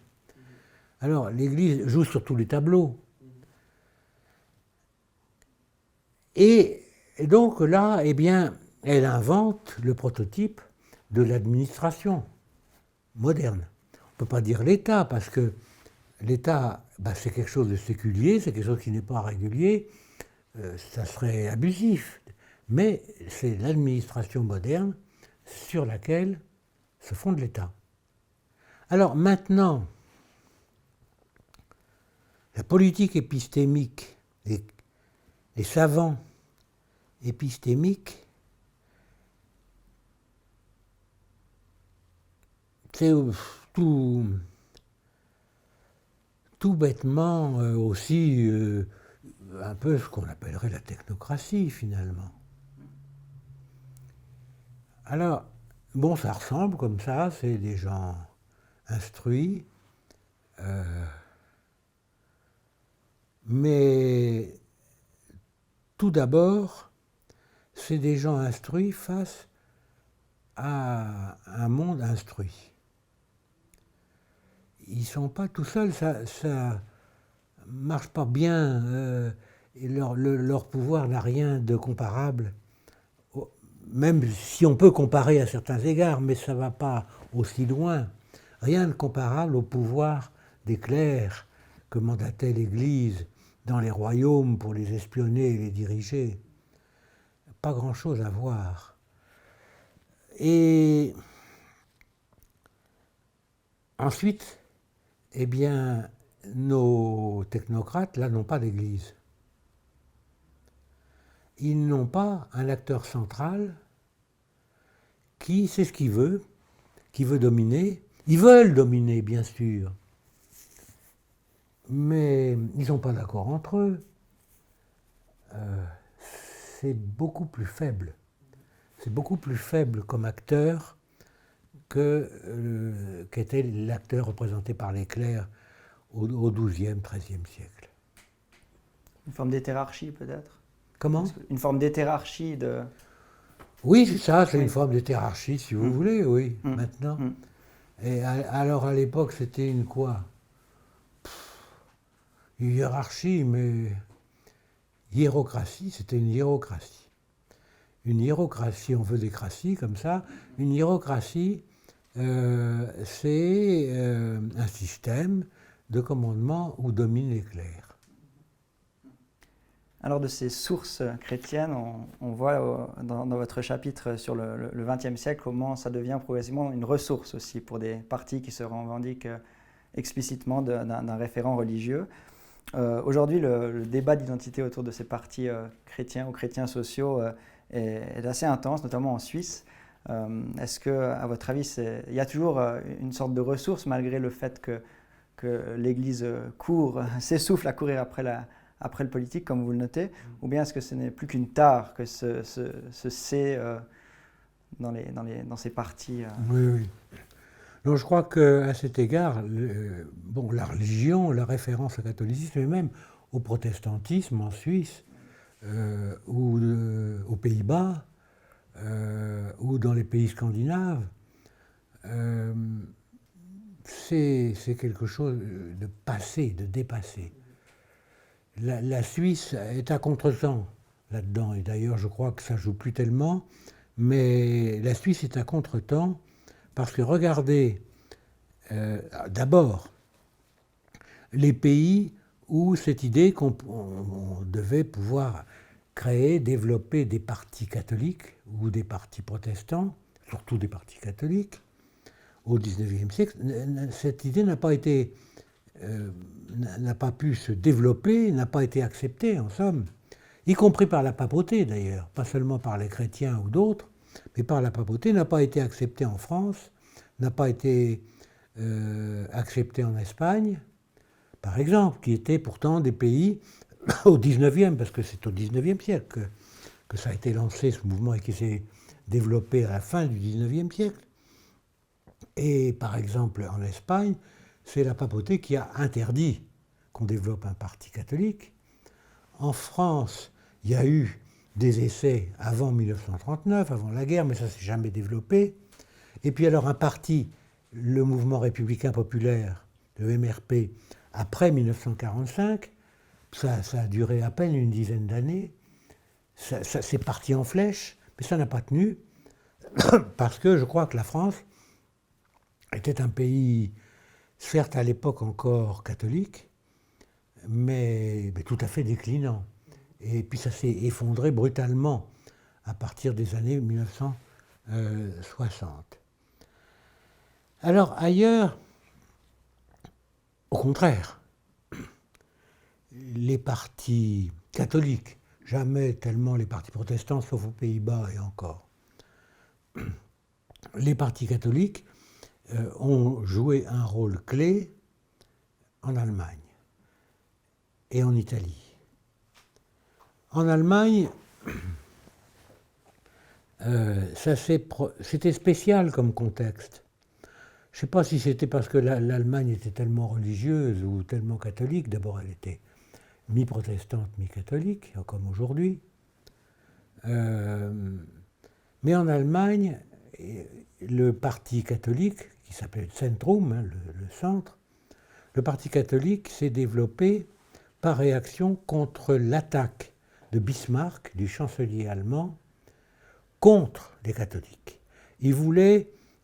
Alors, l'Église joue sur tous les tableaux. Et donc là, eh bien, elle invente le prototype de l'administration moderne. On ne peut pas dire l'État, parce que l'État, c'est quelque chose de séculier, c'est quelque chose qui n'est pas régulier, ça serait abusif. Mais c'est l'administration moderne sur laquelle se fonde l'État. Alors maintenant, la politique épistémique, les savants épistémiques, c'est tout bêtement aussi un peu ce qu'on appellerait la technocratie finalement. Alors, bon, ça ressemble comme ça, c'est des gens instruits, mais tout d'abord, c'est des gens instruits face à un monde instruit. Ils ne sont pas tout seuls, ça ne marche pas bien, et leur pouvoir n'a rien de comparable, même si on peut comparer à certains égards, mais ça ne va pas aussi loin. Rien de comparable au pouvoir des clercs que mandatait l'Église dans les royaumes pour les espionner et les diriger. Pas grand-chose à voir. Et ensuite, eh bien, nos technocrates, là, n'ont pas d'Église. Ils n'ont pas un acteur central qui sait ce qu'il veut, qui veut dominer. Ils veulent dominer, bien sûr, mais ils n'ont pas d'accord entre eux. C'est beaucoup plus faible. C'est beaucoup plus faible comme acteur qu'était l'acteur représenté par les clercs au XIIe, XIIIe siècle. Une forme d'hétérarchie peut-être? Comment? Une forme d'hétérarchie de... Oui, c'est ça, c'est Oui. une forme d'hétérarchie, si vous voulez, oui, maintenant. Et alors à l'époque, c'était une quoi? Une hiérarchie, mais hiérocratie, c'était une hiérocratie. Une hiérocratie, on veut des craties comme ça. Une hiérocratie, c'est un système de commandement où dominent les clercs. Alors de ces sources chrétiennes, on voit dans votre chapitre sur le XXe siècle comment ça devient progressivement une ressource aussi pour des partis qui se revendiquent explicitement d'un référent religieux. Aujourd'hui, le débat d'identité autour de ces partis chrétiens ou chrétiens sociaux est assez intense, notamment en Suisse. Est-ce que, à votre avis, il y a toujours une sorte de ressource malgré le fait que l'Église s'essouffle à courir après le politique, comme vous le notez, ou bien est-ce que ce n'est plus qu'une tare que ce c'est dans ces partis Oui, oui. Donc je crois qu'à cet égard, la religion, la référence au catholicisme et même au protestantisme en Suisse ou aux Pays-Bas ou dans les pays scandinaves, c'est quelque chose de passé, de dépassé. La Suisse est à contre-temps là-dedans, et d'ailleurs je crois que ça ne joue plus tellement, mais la Suisse est à contre-temps parce que regardez, d'abord, les pays où cette idée qu'on devait pouvoir créer, développer des partis catholiques ou des partis protestants, surtout des partis catholiques, au XIXe siècle, cette idée n'a pas pu se développer, n'a pas été acceptée, en somme, y compris par la papauté d'ailleurs, pas seulement par les chrétiens ou d'autres, mais par la papauté, n'a pas été acceptée en France, n'a pas été acceptée en Espagne, par exemple, qui étaient pourtant des pays au XIXe, parce que c'est au XIXe siècle que ça a été lancé, ce mouvement, et qui s'est développé à la fin du XIXe siècle. Et par exemple, en Espagne, c'est la papauté qui a interdit qu'on développe un parti catholique. En France, il y a eu des essais avant 1939, avant la guerre, mais ça ne s'est jamais développé. Et puis alors un parti, le mouvement républicain populaire, le MRP, après 1945, ça a duré à peine une dizaine d'années, ça s'est parti en flèche, mais ça n'a pas tenu, parce que je crois que la France était un pays, certes à l'époque encore catholique, mais tout à fait déclinant. Et puis ça s'est effondré brutalement à partir des années 60. Alors ailleurs, au contraire, les partis catholiques, jamais tellement les partis protestants, sauf aux Pays-Bas et encore, les partis catholiques ont joué un rôle clé en Allemagne et en Italie. En Allemagne, c'était spécial comme contexte. Je ne sais pas si c'était parce que l'Allemagne était tellement religieuse ou tellement catholique. D'abord, elle était mi-protestante, mi-catholique, comme aujourd'hui. Mais en Allemagne, le parti catholique, qui s'appelait Zentrum, hein, le centre, le parti catholique s'est développé par réaction contre l'attaque de Bismarck, du chancelier allemand, contre les catholiques. Il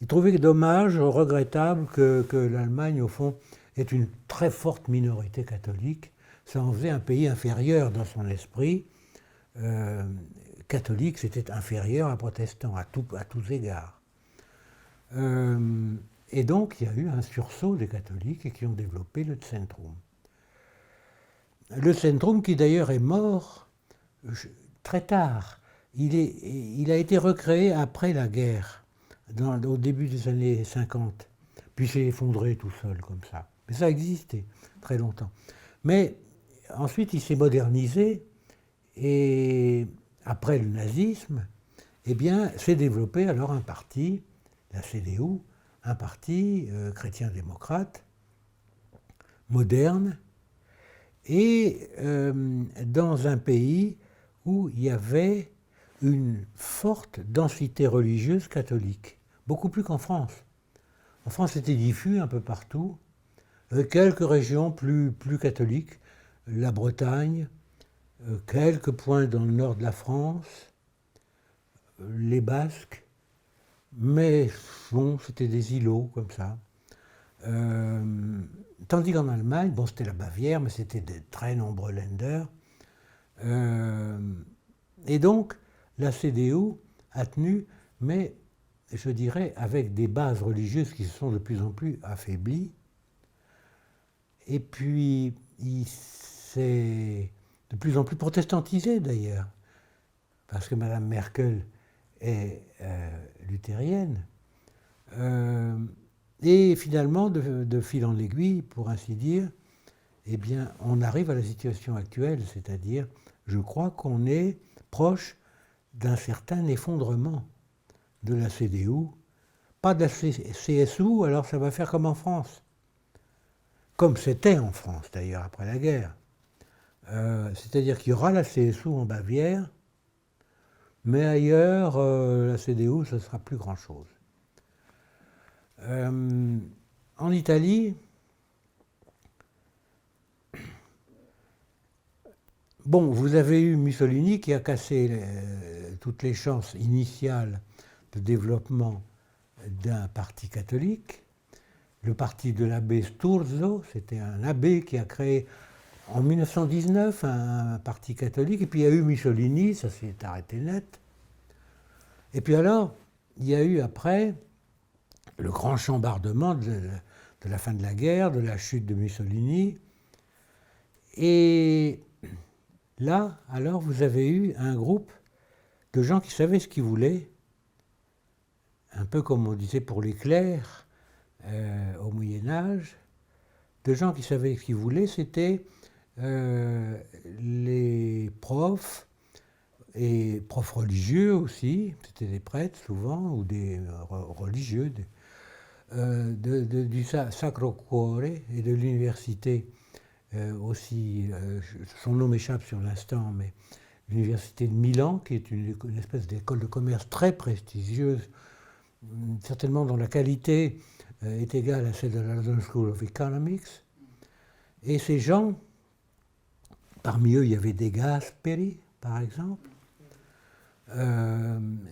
trouvait dommage, regrettable que l'Allemagne, au fond, ait une très forte minorité catholique. Ça en faisait un pays inférieur dans son esprit. Catholique, c'était inférieur à protestant, à tous égards. Et donc, il y a eu un sursaut des catholiques qui ont développé le Zentrum. Le Zentrum, qui d'ailleurs est mort très tard. Il a été recréé après la guerre, au début des années 50, puis s'est effondré tout seul comme ça. Mais ça existait très longtemps. Mais ensuite, il s'est modernisé et après le nazisme, eh bien, s'est développé alors un parti, la CDU, un parti chrétien-démocrate, moderne, et dans un pays où il y avait une forte densité religieuse catholique, beaucoup plus qu'en France. En France, c'était diffus un peu partout, quelques régions plus catholiques, la Bretagne, quelques points dans le nord de la France, les Basques, mais bon, c'était des îlots comme ça. Tandis qu'en Allemagne, bon, c'était la Bavière, mais c'était de très nombreux Länder. Et donc, la CDU a tenu, mais je dirais avec des bases religieuses qui se sont de plus en plus affaiblies. Et puis, il s'est de plus en plus protestantisé d'ailleurs, parce que Mme Merkel est luthérienne. Et finalement, de fil en aiguille, pour ainsi dire, eh bien, on arrive à la situation actuelle, c'est-à-dire, je crois qu'on est proche d'un certain effondrement de la CDU, pas de la CSU, alors ça va faire comme en France. Comme c'était en France, d'ailleurs, après la guerre. C'est-à-dire qu'il y aura la CSU en Bavière, mais ailleurs, la CDU, ce ne sera plus grand-chose. En Italie, bon, vous avez eu Mussolini qui a cassé toutes les chances initiales de développement d'un parti catholique. Le parti de l'abbé Sturzo, c'était un abbé qui a créé en 1919 un parti catholique, et puis il y a eu Mussolini, ça s'est arrêté net. Et puis alors, il y a eu après le grand chambardement de la fin de la guerre, de la chute de Mussolini. Et là, alors, vous avez eu un groupe de gens qui savaient ce qu'ils voulaient, un peu comme on disait pour les clercs au Moyen-Âge, de gens qui savaient ce qu'ils voulaient, c'était les profs, et profs religieux aussi, c'était des prêtres souvent, ou des religieux, du Sacro Cuore et de l'université aussi, son nom m'échappe sur l'instant, mais l'université de Milan, qui est une espèce d'école de commerce très prestigieuse, certainement dont la qualité est égale à celle de la London School of Economics. Et ces gens, parmi eux, il y avait De Gasperi, par exemple.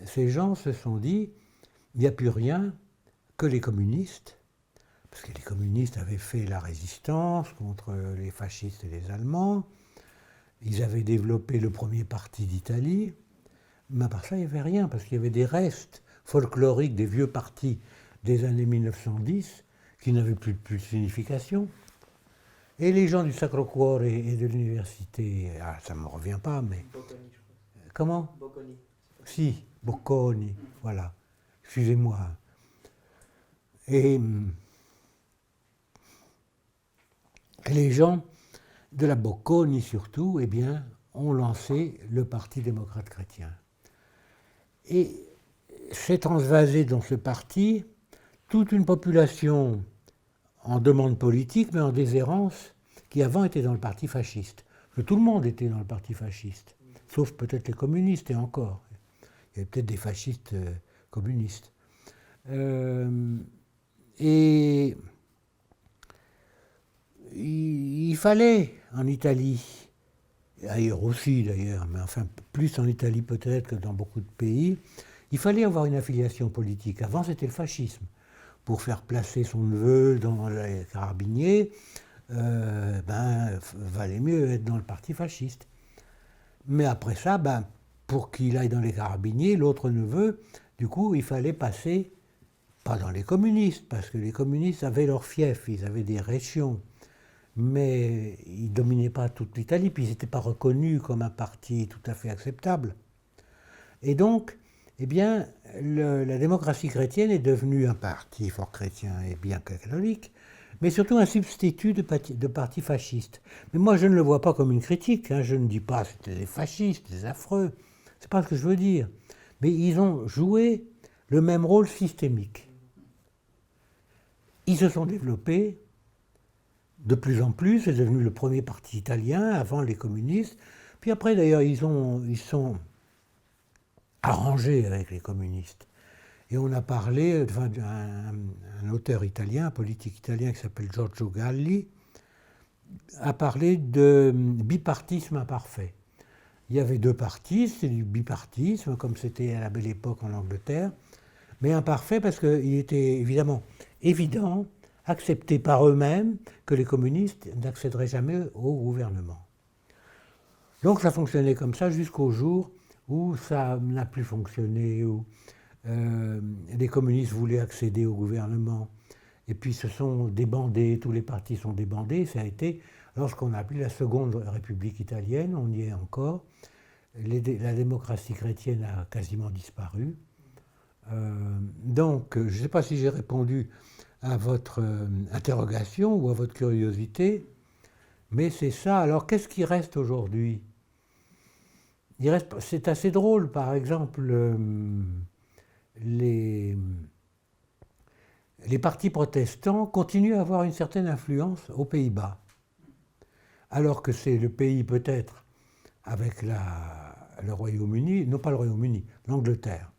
Ces gens se sont dit, il n'y a plus rien que les communistes, parce que les communistes avaient fait la résistance contre les fascistes et les Allemands, ils avaient développé le premier parti d'Italie, mais à part ça, il n'y avait rien, parce qu'il y avait des restes. folklorique des vieux partis des années 1910, qui n'avaient plus de signification. Et les gens du Sacro Cuore et de l'université, ça ne me revient pas, mais... Bocconi, je crois. Comment? Bocconi. Si, Bocconi, voilà. Excusez-moi. Et les gens de la Bocconi, surtout, eh bien, ont lancé le Parti démocrate chrétien. Et s'est transvasé dans ce parti toute une population en demande politique, mais en déshérence, qui avant était dans le parti fasciste. Parce que tout le monde était dans le parti fasciste, sauf peut-être les communistes, et encore. Il y avait peut-être des fascistes communistes. Et il fallait, en Italie, ailleurs aussi d'ailleurs, mais enfin plus en Italie peut-être que dans beaucoup de pays, il fallait avoir une affiliation politique. Avant, c'était le fascisme. Pour faire placer son neveu dans les carabiniers, valait mieux être dans le parti fasciste. Mais après ça, pour qu'il aille dans les carabiniers, l'autre neveu, du coup, il fallait passer, pas dans les communistes, parce que les communistes avaient leur fief, ils avaient des régions, mais ils ne dominaient pas toute l'Italie, puis ils n'étaient pas reconnus comme un parti tout à fait acceptable. Et donc, eh bien, la démocratie chrétienne est devenue un parti fort chrétien et bien catholique, mais surtout un substitut de parti fasciste. Mais moi, je ne le vois pas comme une critique, hein. Je ne dis pas c'était des fascistes, des affreux, c'est pas ce que je veux dire. Mais ils ont joué le même rôle systémique. Ils se sont développés de plus en plus, c'est devenu le premier parti italien, avant les communistes. Puis après, d'ailleurs, ils sont arrangés avec les communistes. Et on a parlé d'un auteur italien, un politique italien qui s'appelle Giorgio Galli, a parlé de bipartisme imparfait. Il y avait deux partis, c'est du bipartisme, comme c'était à la belle époque en Angleterre, mais imparfait parce qu'il était évidemment évident, accepté par eux-mêmes, que les communistes n'accéderaient jamais au gouvernement. Donc ça fonctionnait comme ça jusqu'au jour où ça n'a plus fonctionné, où les communistes voulaient accéder au gouvernement, et puis se sont débandés, tous les partis sont débandés. Ça a été lorsqu'on a appelé la Seconde République italienne, on y est encore. La démocratie chrétienne a quasiment disparu. Donc, je ne sais pas si j'ai répondu à votre interrogation ou à votre curiosité, mais c'est ça. Alors, qu'est-ce qui reste aujourd'hui? C'est assez drôle, par exemple, les partis protestants continuent à avoir une certaine influence aux Pays-Bas, alors que c'est le pays peut-être avec le Royaume-Uni, non pas le Royaume-Uni, l'Angleterre,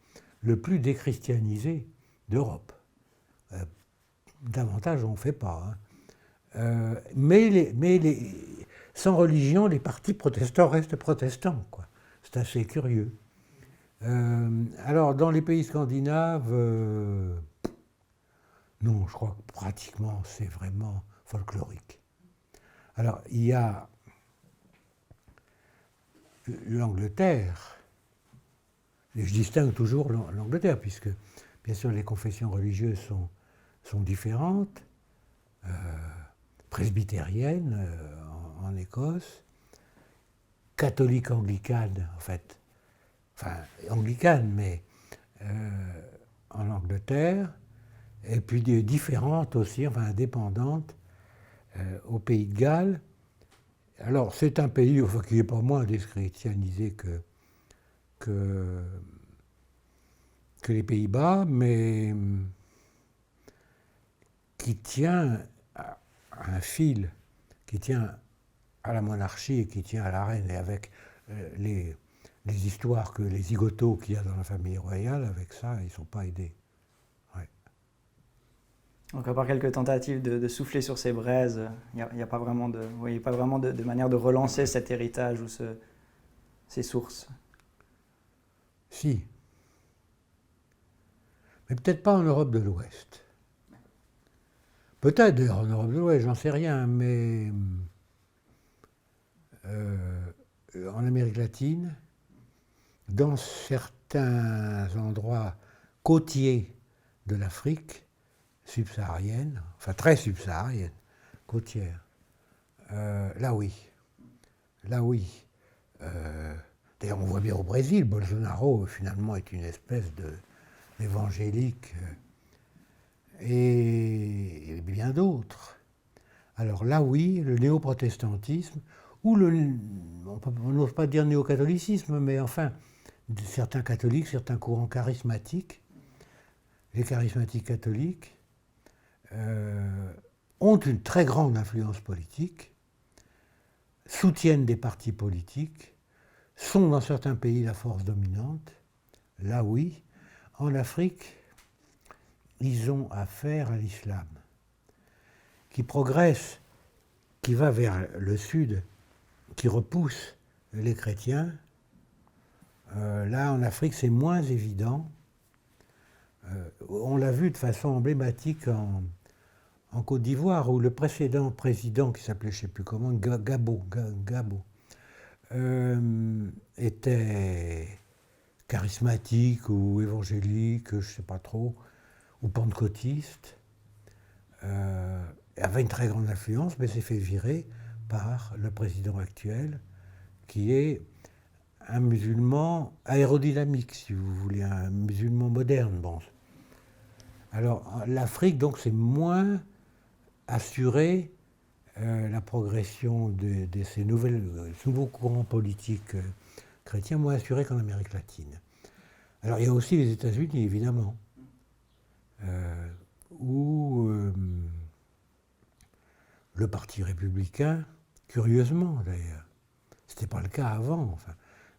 le plus déchristianisé d'Europe. Davantage on ne fait pas. Hein. Sans religion, les partis protestants restent protestants, quoi. C'est assez curieux. Alors, dans les pays scandinaves, non, je crois que pratiquement c'est vraiment folklorique. Alors, il y a l'Angleterre, et je distingue toujours l'Angleterre, puisque bien sûr les confessions religieuses sont différentes, presbytériennes en Écosse, catholique anglicane en fait, enfin anglicane mais en Angleterre, et puis différentes aussi, enfin indépendantes au Pays de Galles. Alors c'est un pays qui n'est pas moins déchristianisé que les Pays-Bas, mais qui tient à un fil, qui tient à la monarchie et qui tient à la reine, et avec les histoires que les zigotos qu'il y a dans la famille royale, avec ça, ils ne sont pas aidés. Ouais. Donc à part quelques tentatives de souffler sur ces braises, il n'y a pas vraiment, de manière de relancer cet héritage ou ces sources. Si. Mais peut-être pas en Europe de l'Ouest. Peut-être d'ailleurs en Europe de l'Ouest, j'en sais rien, mais en Amérique latine, dans certains endroits côtiers de l'Afrique subsaharienne, enfin très subsaharienne, côtière. Là oui. Là oui. D'ailleurs, on voit bien au Brésil, Bolsonaro finalement est une espèce d'évangélique et bien d'autres. Alors là oui, le néo-protestantisme, ou on n'ose pas dire néo-catholicisme, mais enfin, certains catholiques, certains courants charismatiques, les charismatiques catholiques, ont une très grande influence politique, soutiennent des partis politiques, sont dans certains pays la force dominante. Là oui. En Afrique, ils ont affaire à l'islam, qui progresse, qui va vers le sud, qui repousse les chrétiens. Là, en Afrique, c'est moins évident. On l'a vu de façon emblématique en Côte d'Ivoire, où le précédent président, qui s'appelait je ne sais plus comment, Gabo, était charismatique ou évangélique, je ne sais pas trop, ou pentecôtiste, avait une très grande influence, mais s'est fait virer par le président actuel, qui est un musulman aérodynamique, si vous voulez, un musulman moderne. Bon. Alors, l'Afrique, donc, c'est moins assuré la progression de ces nouveaux courants politiques chrétiens, moins assuré qu'en Amérique latine. Alors, il y a aussi les États-Unis, évidemment, où le Parti républicain, curieusement d'ailleurs, ce n'était pas le cas avant, enfin,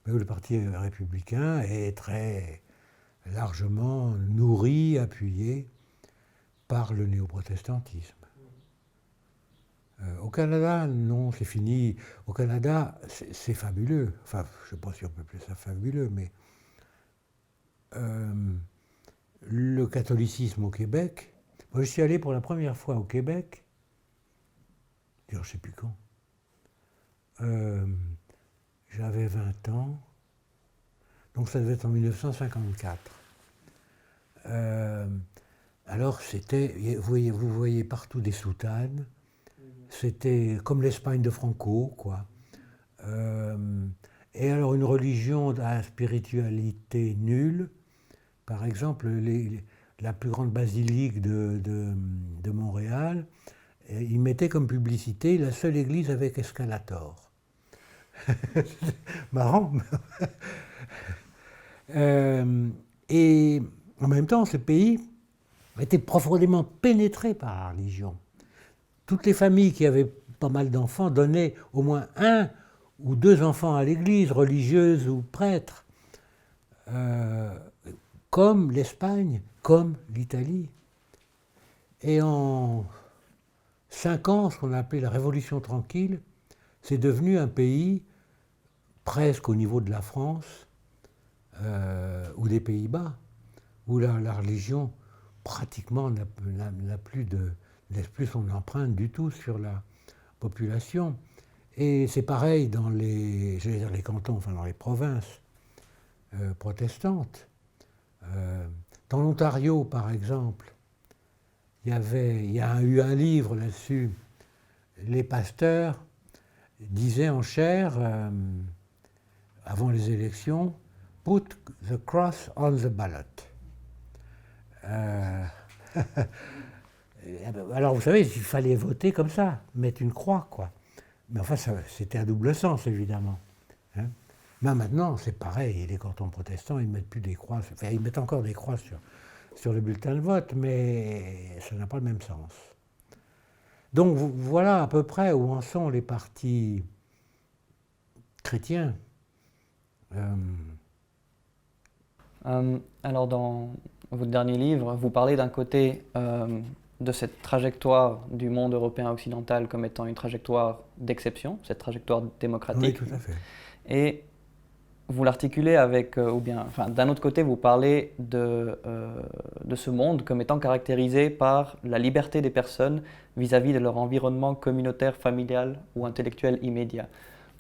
mais où le Parti républicain est très largement nourri, appuyé par le néo-protestantisme. Au Canada, non, c'est fini. Au Canada, c'est fabuleux. Enfin, je ne sais pas si on peut appeler ça fabuleux, mais le catholicisme au Québec, moi je suis allé pour la première fois au Québec, je ne sais plus quand, j'avais 20 ans, donc ça devait être en 1954. Alors c'était, vous voyez partout des soutanes, c'était comme l'Espagne de Franco, quoi. Et alors une religion à spiritualité nulle, par exemple la plus grande basilique de Montréal, ils mettaient comme publicité la seule église avec escalator. Marrant. Et en même temps, ce pays était profondément pénétré par la religion. Toutes les familles qui avaient pas mal d'enfants donnaient au moins 1 ou 2 enfants à l'église, religieuse ou prêtre, comme l'Espagne, comme l'Italie. Et en 5 ans, ce qu'on a appelé la Révolution tranquille, c'est devenu un pays presque au niveau de la France ou des Pays-Bas, où la religion pratiquement laisse plus son empreinte du tout sur la population. Et c'est pareil dans les cantons, enfin dans les provinces protestantes. Dans l'Ontario, par exemple, il y a eu un livre là-dessus. Les pasteurs disaient en chair, avant les élections, « Put the cross on the ballot ». Alors vous savez, il fallait voter comme ça, mettre une croix, quoi. Mais enfin, c'était à double sens, évidemment. Hein. Mais maintenant, c'est pareil, les cantons protestants, ils ne mettent plus des croix, enfin, ils mettent encore des croix sur le bulletin de vote, mais ça n'a pas le même sens. Donc voilà à peu près où en sont les partis chrétiens. Alors dans votre dernier livre, vous parlez d'un côté de cette trajectoire du monde européen occidental comme étant une trajectoire d'exception, cette trajectoire démocratique. Oui, tout à fait. Et vous l'articulez avec, d'un autre côté, vous parlez de ce monde comme étant caractérisé par la liberté des personnes vis-à-vis de leur environnement communautaire, familial ou intellectuel immédiat.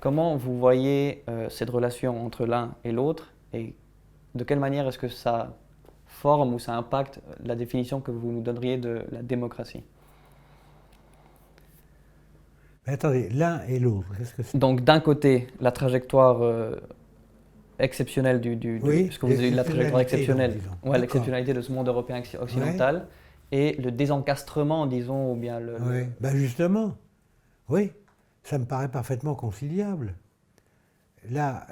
Comment vous voyez cette relation entre l'un et l'autre et de quelle manière est-ce que ça forme ou ça impacte la définition que vous nous donneriez de la démocratie? Mais attendez, l'un et l'autre, qu'est-ce que c'est? Donc d'un côté, la trajectoire exceptionnelle Oui, ce que vous avez dit, la trajectoire exceptionnelle, disons. ouais, l'exceptionnalité de ce monde européen occidental, et le désencastrement, disons, ou bien Oui, ben justement, oui, ça me paraît parfaitement conciliable.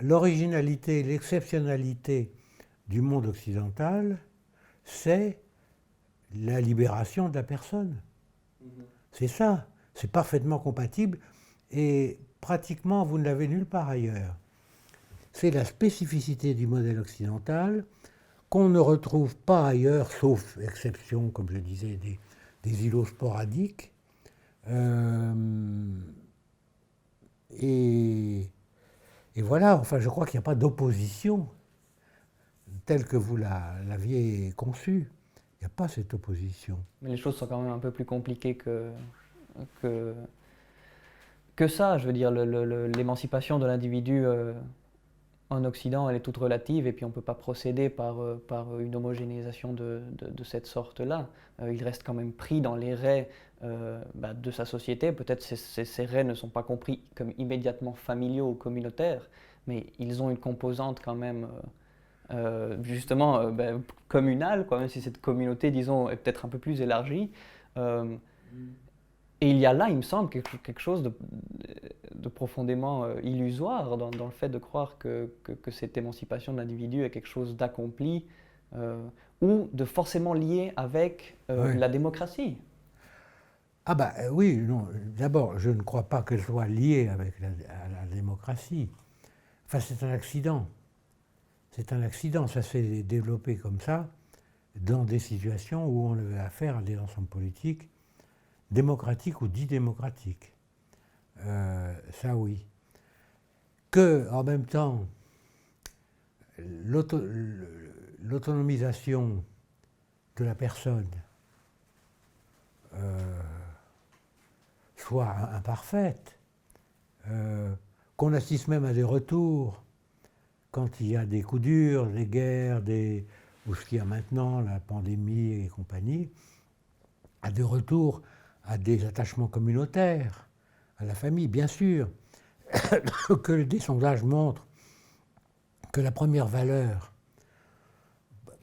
L'originalité, l'exceptionnalité du monde occidental, c'est la libération de la personne. C'est ça, c'est parfaitement compatible et pratiquement vous ne l'avez nulle part ailleurs. C'est la spécificité du modèle occidental qu'on ne retrouve pas ailleurs, sauf exception, comme je disais, des îlots sporadiques. Et voilà, enfin, je crois qu'il n'y a pas d'opposition telle que vous l'aviez conçue. Il n'y a pas cette opposition. Mais les choses sont quand même un peu plus compliquées que ça. Je veux dire, l'émancipation de l'individu en Occident, elle est toute relative et puis on ne peut pas procéder par une homogénéisation de cette sorte-là. Il reste quand même pris dans les raies de sa société. Peut-être ces raies ne sont pas compris comme immédiatement familiaux ou communautaires, mais ils ont une composante quand même justement communale, quoi, même si cette communauté, disons, est peut-être un peu plus élargie. Et il y a là, il me semble, quelque chose de profondément illusoire dans le fait de croire que cette émancipation de l'individu est quelque chose d'accompli ou de forcément lié avec la démocratie. Ah bah oui, non. D'abord, je ne crois pas qu'elle soit liée avec à la démocratie. Enfin, c'est un accident. C'est un accident, ça s'est développé comme ça, dans des situations où on avait affaire à des ensembles politiques démocratiques ou dits démocratiques. Ça oui. Que, en même temps, l'autonomisation de la personne soit imparfaite, qu'on assiste même à des retours quand il y a des coups durs, des guerres, ou ce qu'il y a maintenant, la pandémie et compagnie, à des retours à des attachements communautaires, à la famille, bien sûr, que des sondages montrent que la première valeur,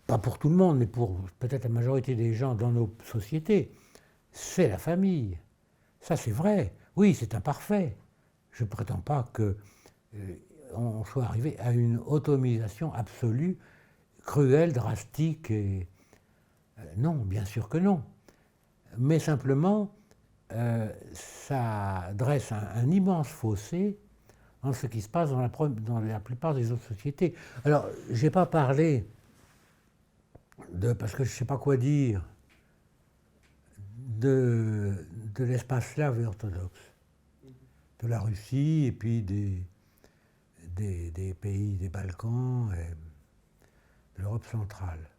pas pour tout le monde, mais pour peut-être la majorité des gens dans nos sociétés, c'est la famille. Ça, c'est vrai. Oui, c'est imparfait. Je ne prétends pas qu'on soit arrivé à une autonomisation absolue, cruelle, drastique. Non, bien sûr que non. Mais simplement, ça dresse un immense fossé entre ce qui se passe dans la plupart des autres sociétés. Alors, je n'ai pas parlé parce que je ne sais pas quoi dire, de l'espace slave et orthodoxe, de la Russie et puis des pays des Balkans et de l'Europe centrale.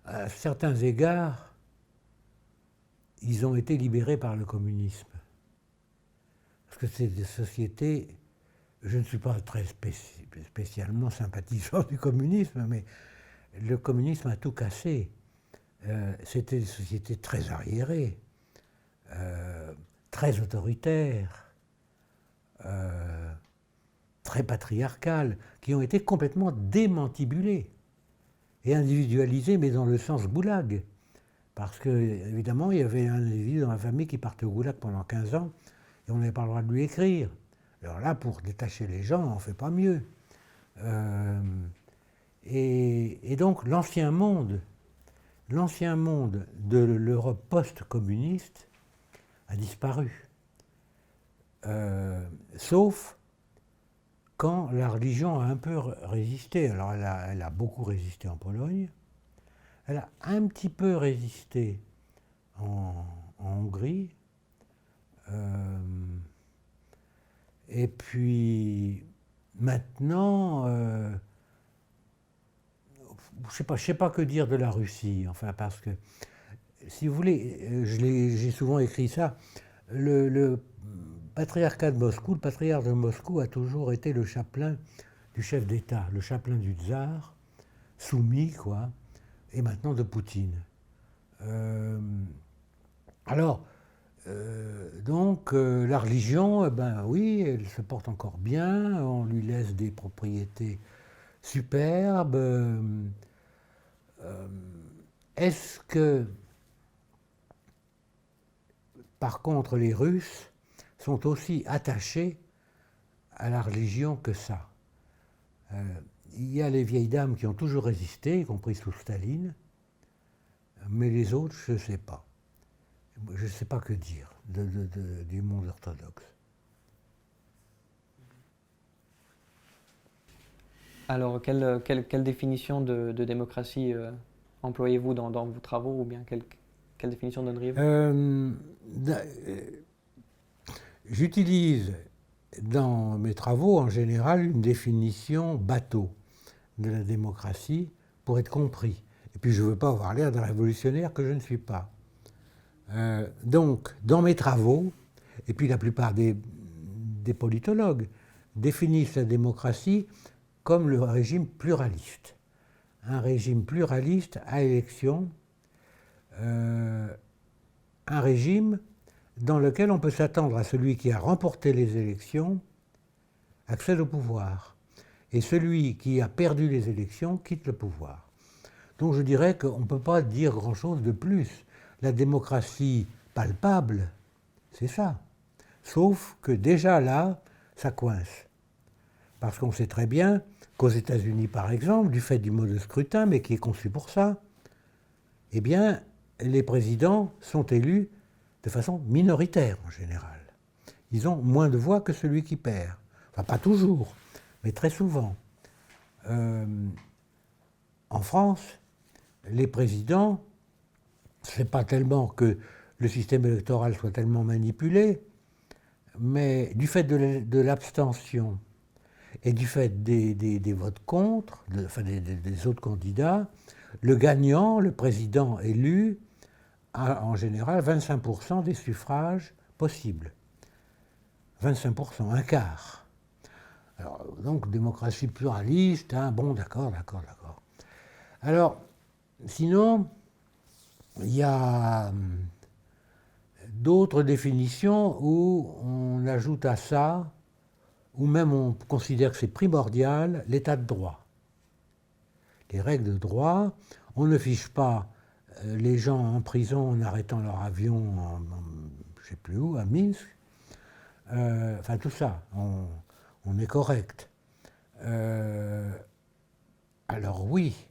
À certains égards, ils ont été libérés par le communisme. Parce que c'est des sociétés, je ne suis pas très spécialement sympathisant du communisme, mais le communisme a tout cassé. C'était des sociétés très arriérées, très autoritaires, très patriarcales, qui ont été complètement démantibulées et individualisées, mais dans le sens goulag. Parce que, évidemment, il y avait un individu dans la famille qui partait au goulag pendant 15 ans et on n'avait pas le droit de lui écrire. Alors là, pour détacher les gens, on ne fait pas mieux. Et donc, l'ancien monde de l'Europe post-communiste a disparu. Sauf quand la religion a un peu résisté. Alors, elle a beaucoup résisté en Pologne. Elle a un petit peu résisté en Hongrie. Et puis, maintenant, je sais pas que dire de la Russie, enfin, parce que, si vous voulez, j'ai souvent écrit ça, le patriarcat de Moscou, le patriarche de Moscou a toujours été le chapelain du chef d'État, le chapelain du tsar, soumis, quoi, et maintenant de Poutine. La religion, oui, elle se porte encore bien, on lui laisse des propriétés superbes. Est-ce que, par contre, les Russes sont aussi attachés à la religion que ça? Il y a les vieilles dames qui ont toujours résisté, y compris sous Staline, mais les autres, je ne sais pas. Je ne sais pas que dire du monde orthodoxe. Alors, quelle définition de démocratie employez-vous dans vos travaux, ou bien quelle définition donneriez-vous? J'utilise dans mes travaux en général une définition bateau de la démocratie pour être compris. Et puis je ne veux pas avoir l'air d'un révolutionnaire que je ne suis pas. Donc, dans mes travaux, et puis la plupart des politologues définissent la démocratie comme le régime pluraliste. Un régime pluraliste à élection, un régime dans lequel on peut s'attendre à celui qui a remporté les élections accède au pouvoir, et celui qui a perdu les élections quitte le pouvoir. Donc je dirais qu'on ne peut pas dire grand-chose de plus. La démocratie palpable, c'est ça. Sauf que déjà là, ça coince. Parce qu'on sait très bien qu'aux États-Unis, par exemple, du fait du mode de scrutin, mais qui est conçu pour ça, eh bien, les présidents sont élus de façon minoritaire en général. Ils ont moins de voix que celui qui perd. Enfin, pas toujours, mais très souvent. En France, les présidents, c'est pas tellement que le système électoral soit tellement manipulé, mais du fait de l'abstention et du fait des votes contre, des autres candidats, le gagnant, le président élu, a en général 25% des suffrages possibles. 25%, un quart. Alors, donc, démocratie pluraliste, hein, bon, d'accord. Alors, sinon, il y a d'autres définitions où on ajoute à ça, ou même on considère que c'est primordial, l'état de droit. Les règles de droit, on ne fiche pas les gens en prison en arrêtant leur avion, je ne sais plus où, à Minsk. Enfin, tout ça, on est correct. Alors oui,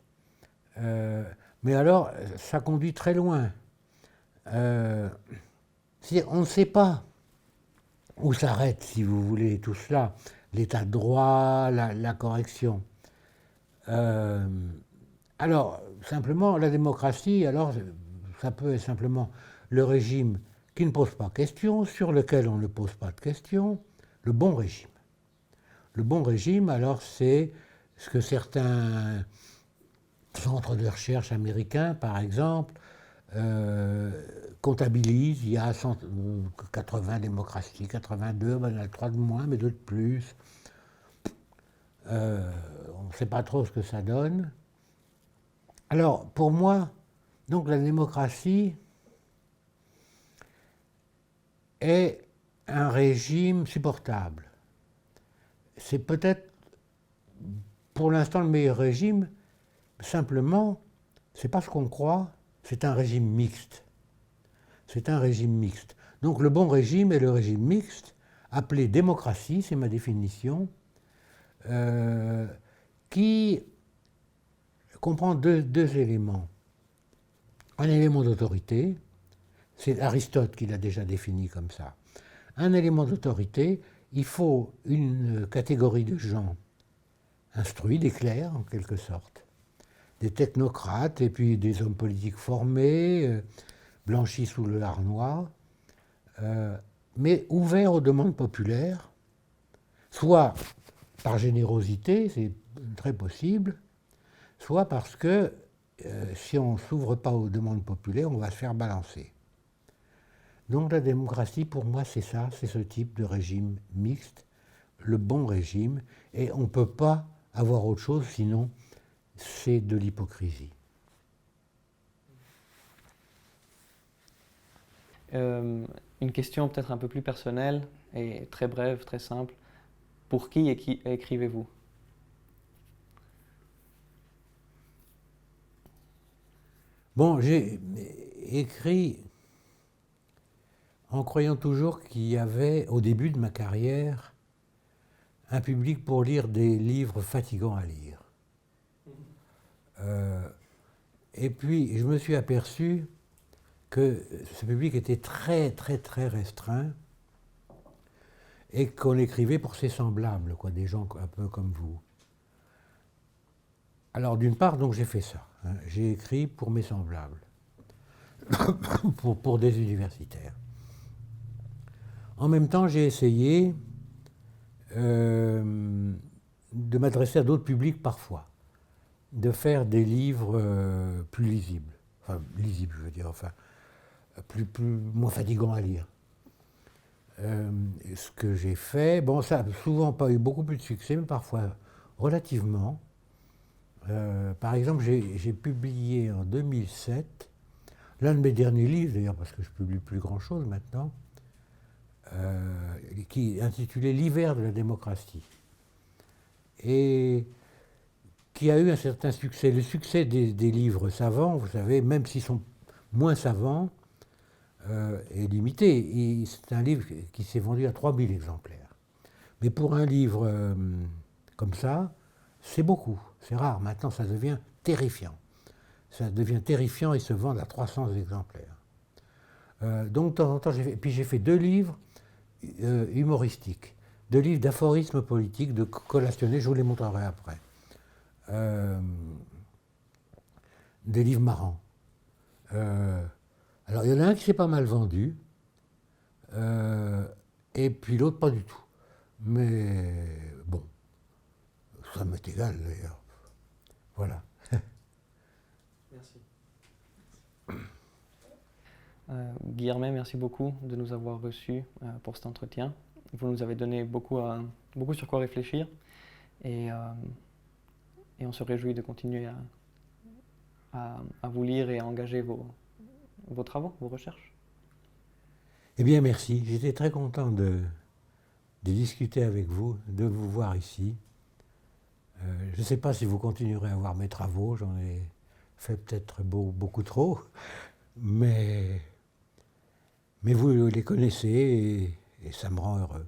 mais alors ça conduit très loin. On ne sait pas où s'arrête, si vous voulez, tout cela, l'état de droit, la correction. Alors, simplement, la démocratie, alors, ça peut être simplement le régime qui ne pose pas question, sur lequel on ne pose pas de questions, le bon régime. Le bon régime, alors, c'est ce que certains centres de recherche américains, par exemple, comptabilisent. Il y a 80 démocraties, 82, il y en a 3 de moins, mais 2 de plus. On ne sait pas trop ce que ça donne. Alors, pour moi, donc la démocratie est un régime supportable. C'est peut-être, pour l'instant, le meilleur régime. Simplement, c'est pas ce qu'on croit, c'est un régime mixte. C'est un régime mixte. Donc le bon régime est le régime mixte, appelé démocratie, c'est ma définition, qui comprend deux éléments. Un élément d'autorité, c'est Aristote qui l'a déjà défini comme ça. Un élément d'autorité, il faut une catégorie de gens instruits, des clercs en quelque sorte, des technocrates et puis des hommes politiques formés, blanchis sous le harnois, mais ouverts aux demandes populaires, soit par générosité, c'est très possible, soit parce que si on ne s'ouvre pas aux demandes populaires, on va se faire balancer. Donc la démocratie, pour moi, c'est ça, c'est ce type de régime mixte, le bon régime, et on ne peut pas avoir autre chose sinon c'est de l'hypocrisie. Une question peut-être un peu plus personnelle et très brève, très simple. Pour qui écrivez-vous? Bon, j'ai écrit en croyant toujours qu'il y avait, au début de ma carrière, un public pour lire des livres fatigants à lire. Et puis, je me suis aperçu que ce public était très, très, très restreint et qu'on écrivait pour ses semblables, quoi, des gens un peu comme vous. Alors, d'une part, donc, j'ai fait ça. Hein, j'ai écrit pour mes semblables, pour des universitaires. En même temps, j'ai essayé de m'adresser à d'autres publics parfois, de faire des livres plus lisibles. Enfin, lisibles, je veux dire, enfin, moins fatigants à lire. Ce que j'ai fait, bon, ça n'a souvent pas eu beaucoup plus de succès, mais parfois relativement. Par exemple, j'ai publié en 2007, l'un de mes derniers livres, d'ailleurs, parce que je publie plus grand-chose maintenant, qui est intitulé L'hiver de la démocratie, et qui a eu un certain succès. Le succès des livres savants, vous savez, même s'ils sont moins savants, est limité. C'est un livre qui s'est vendu à 3000 exemplaires. Mais pour un livre comme ça, c'est beaucoup, c'est rare. Maintenant, ça devient terrifiant. Ça devient terrifiant et se vend à 300 exemplaires. Donc, de temps en temps, j'ai fait 2 livres humoristiques, 2 livres d'aphorismes politiques, de collationner, je vous les montrerai après. Des livres marrants. Alors, il y en a un qui s'est pas mal vendu, et puis l'autre pas du tout. Mais bon, ça m'est égal d'ailleurs. Voilà. Merci. Guilherme, merci beaucoup de nous avoir reçus pour cet entretien. Vous nous avez donné beaucoup sur quoi réfléchir et on se réjouit de continuer à vous lire et à engager vos travaux, vos recherches. Eh bien, merci. J'étais très content de discuter avec vous, de vous voir ici. Je ne sais pas si vous continuerez à voir mes travaux, j'en ai fait peut-être beaucoup trop, mais vous les connaissez et ça me rend heureux.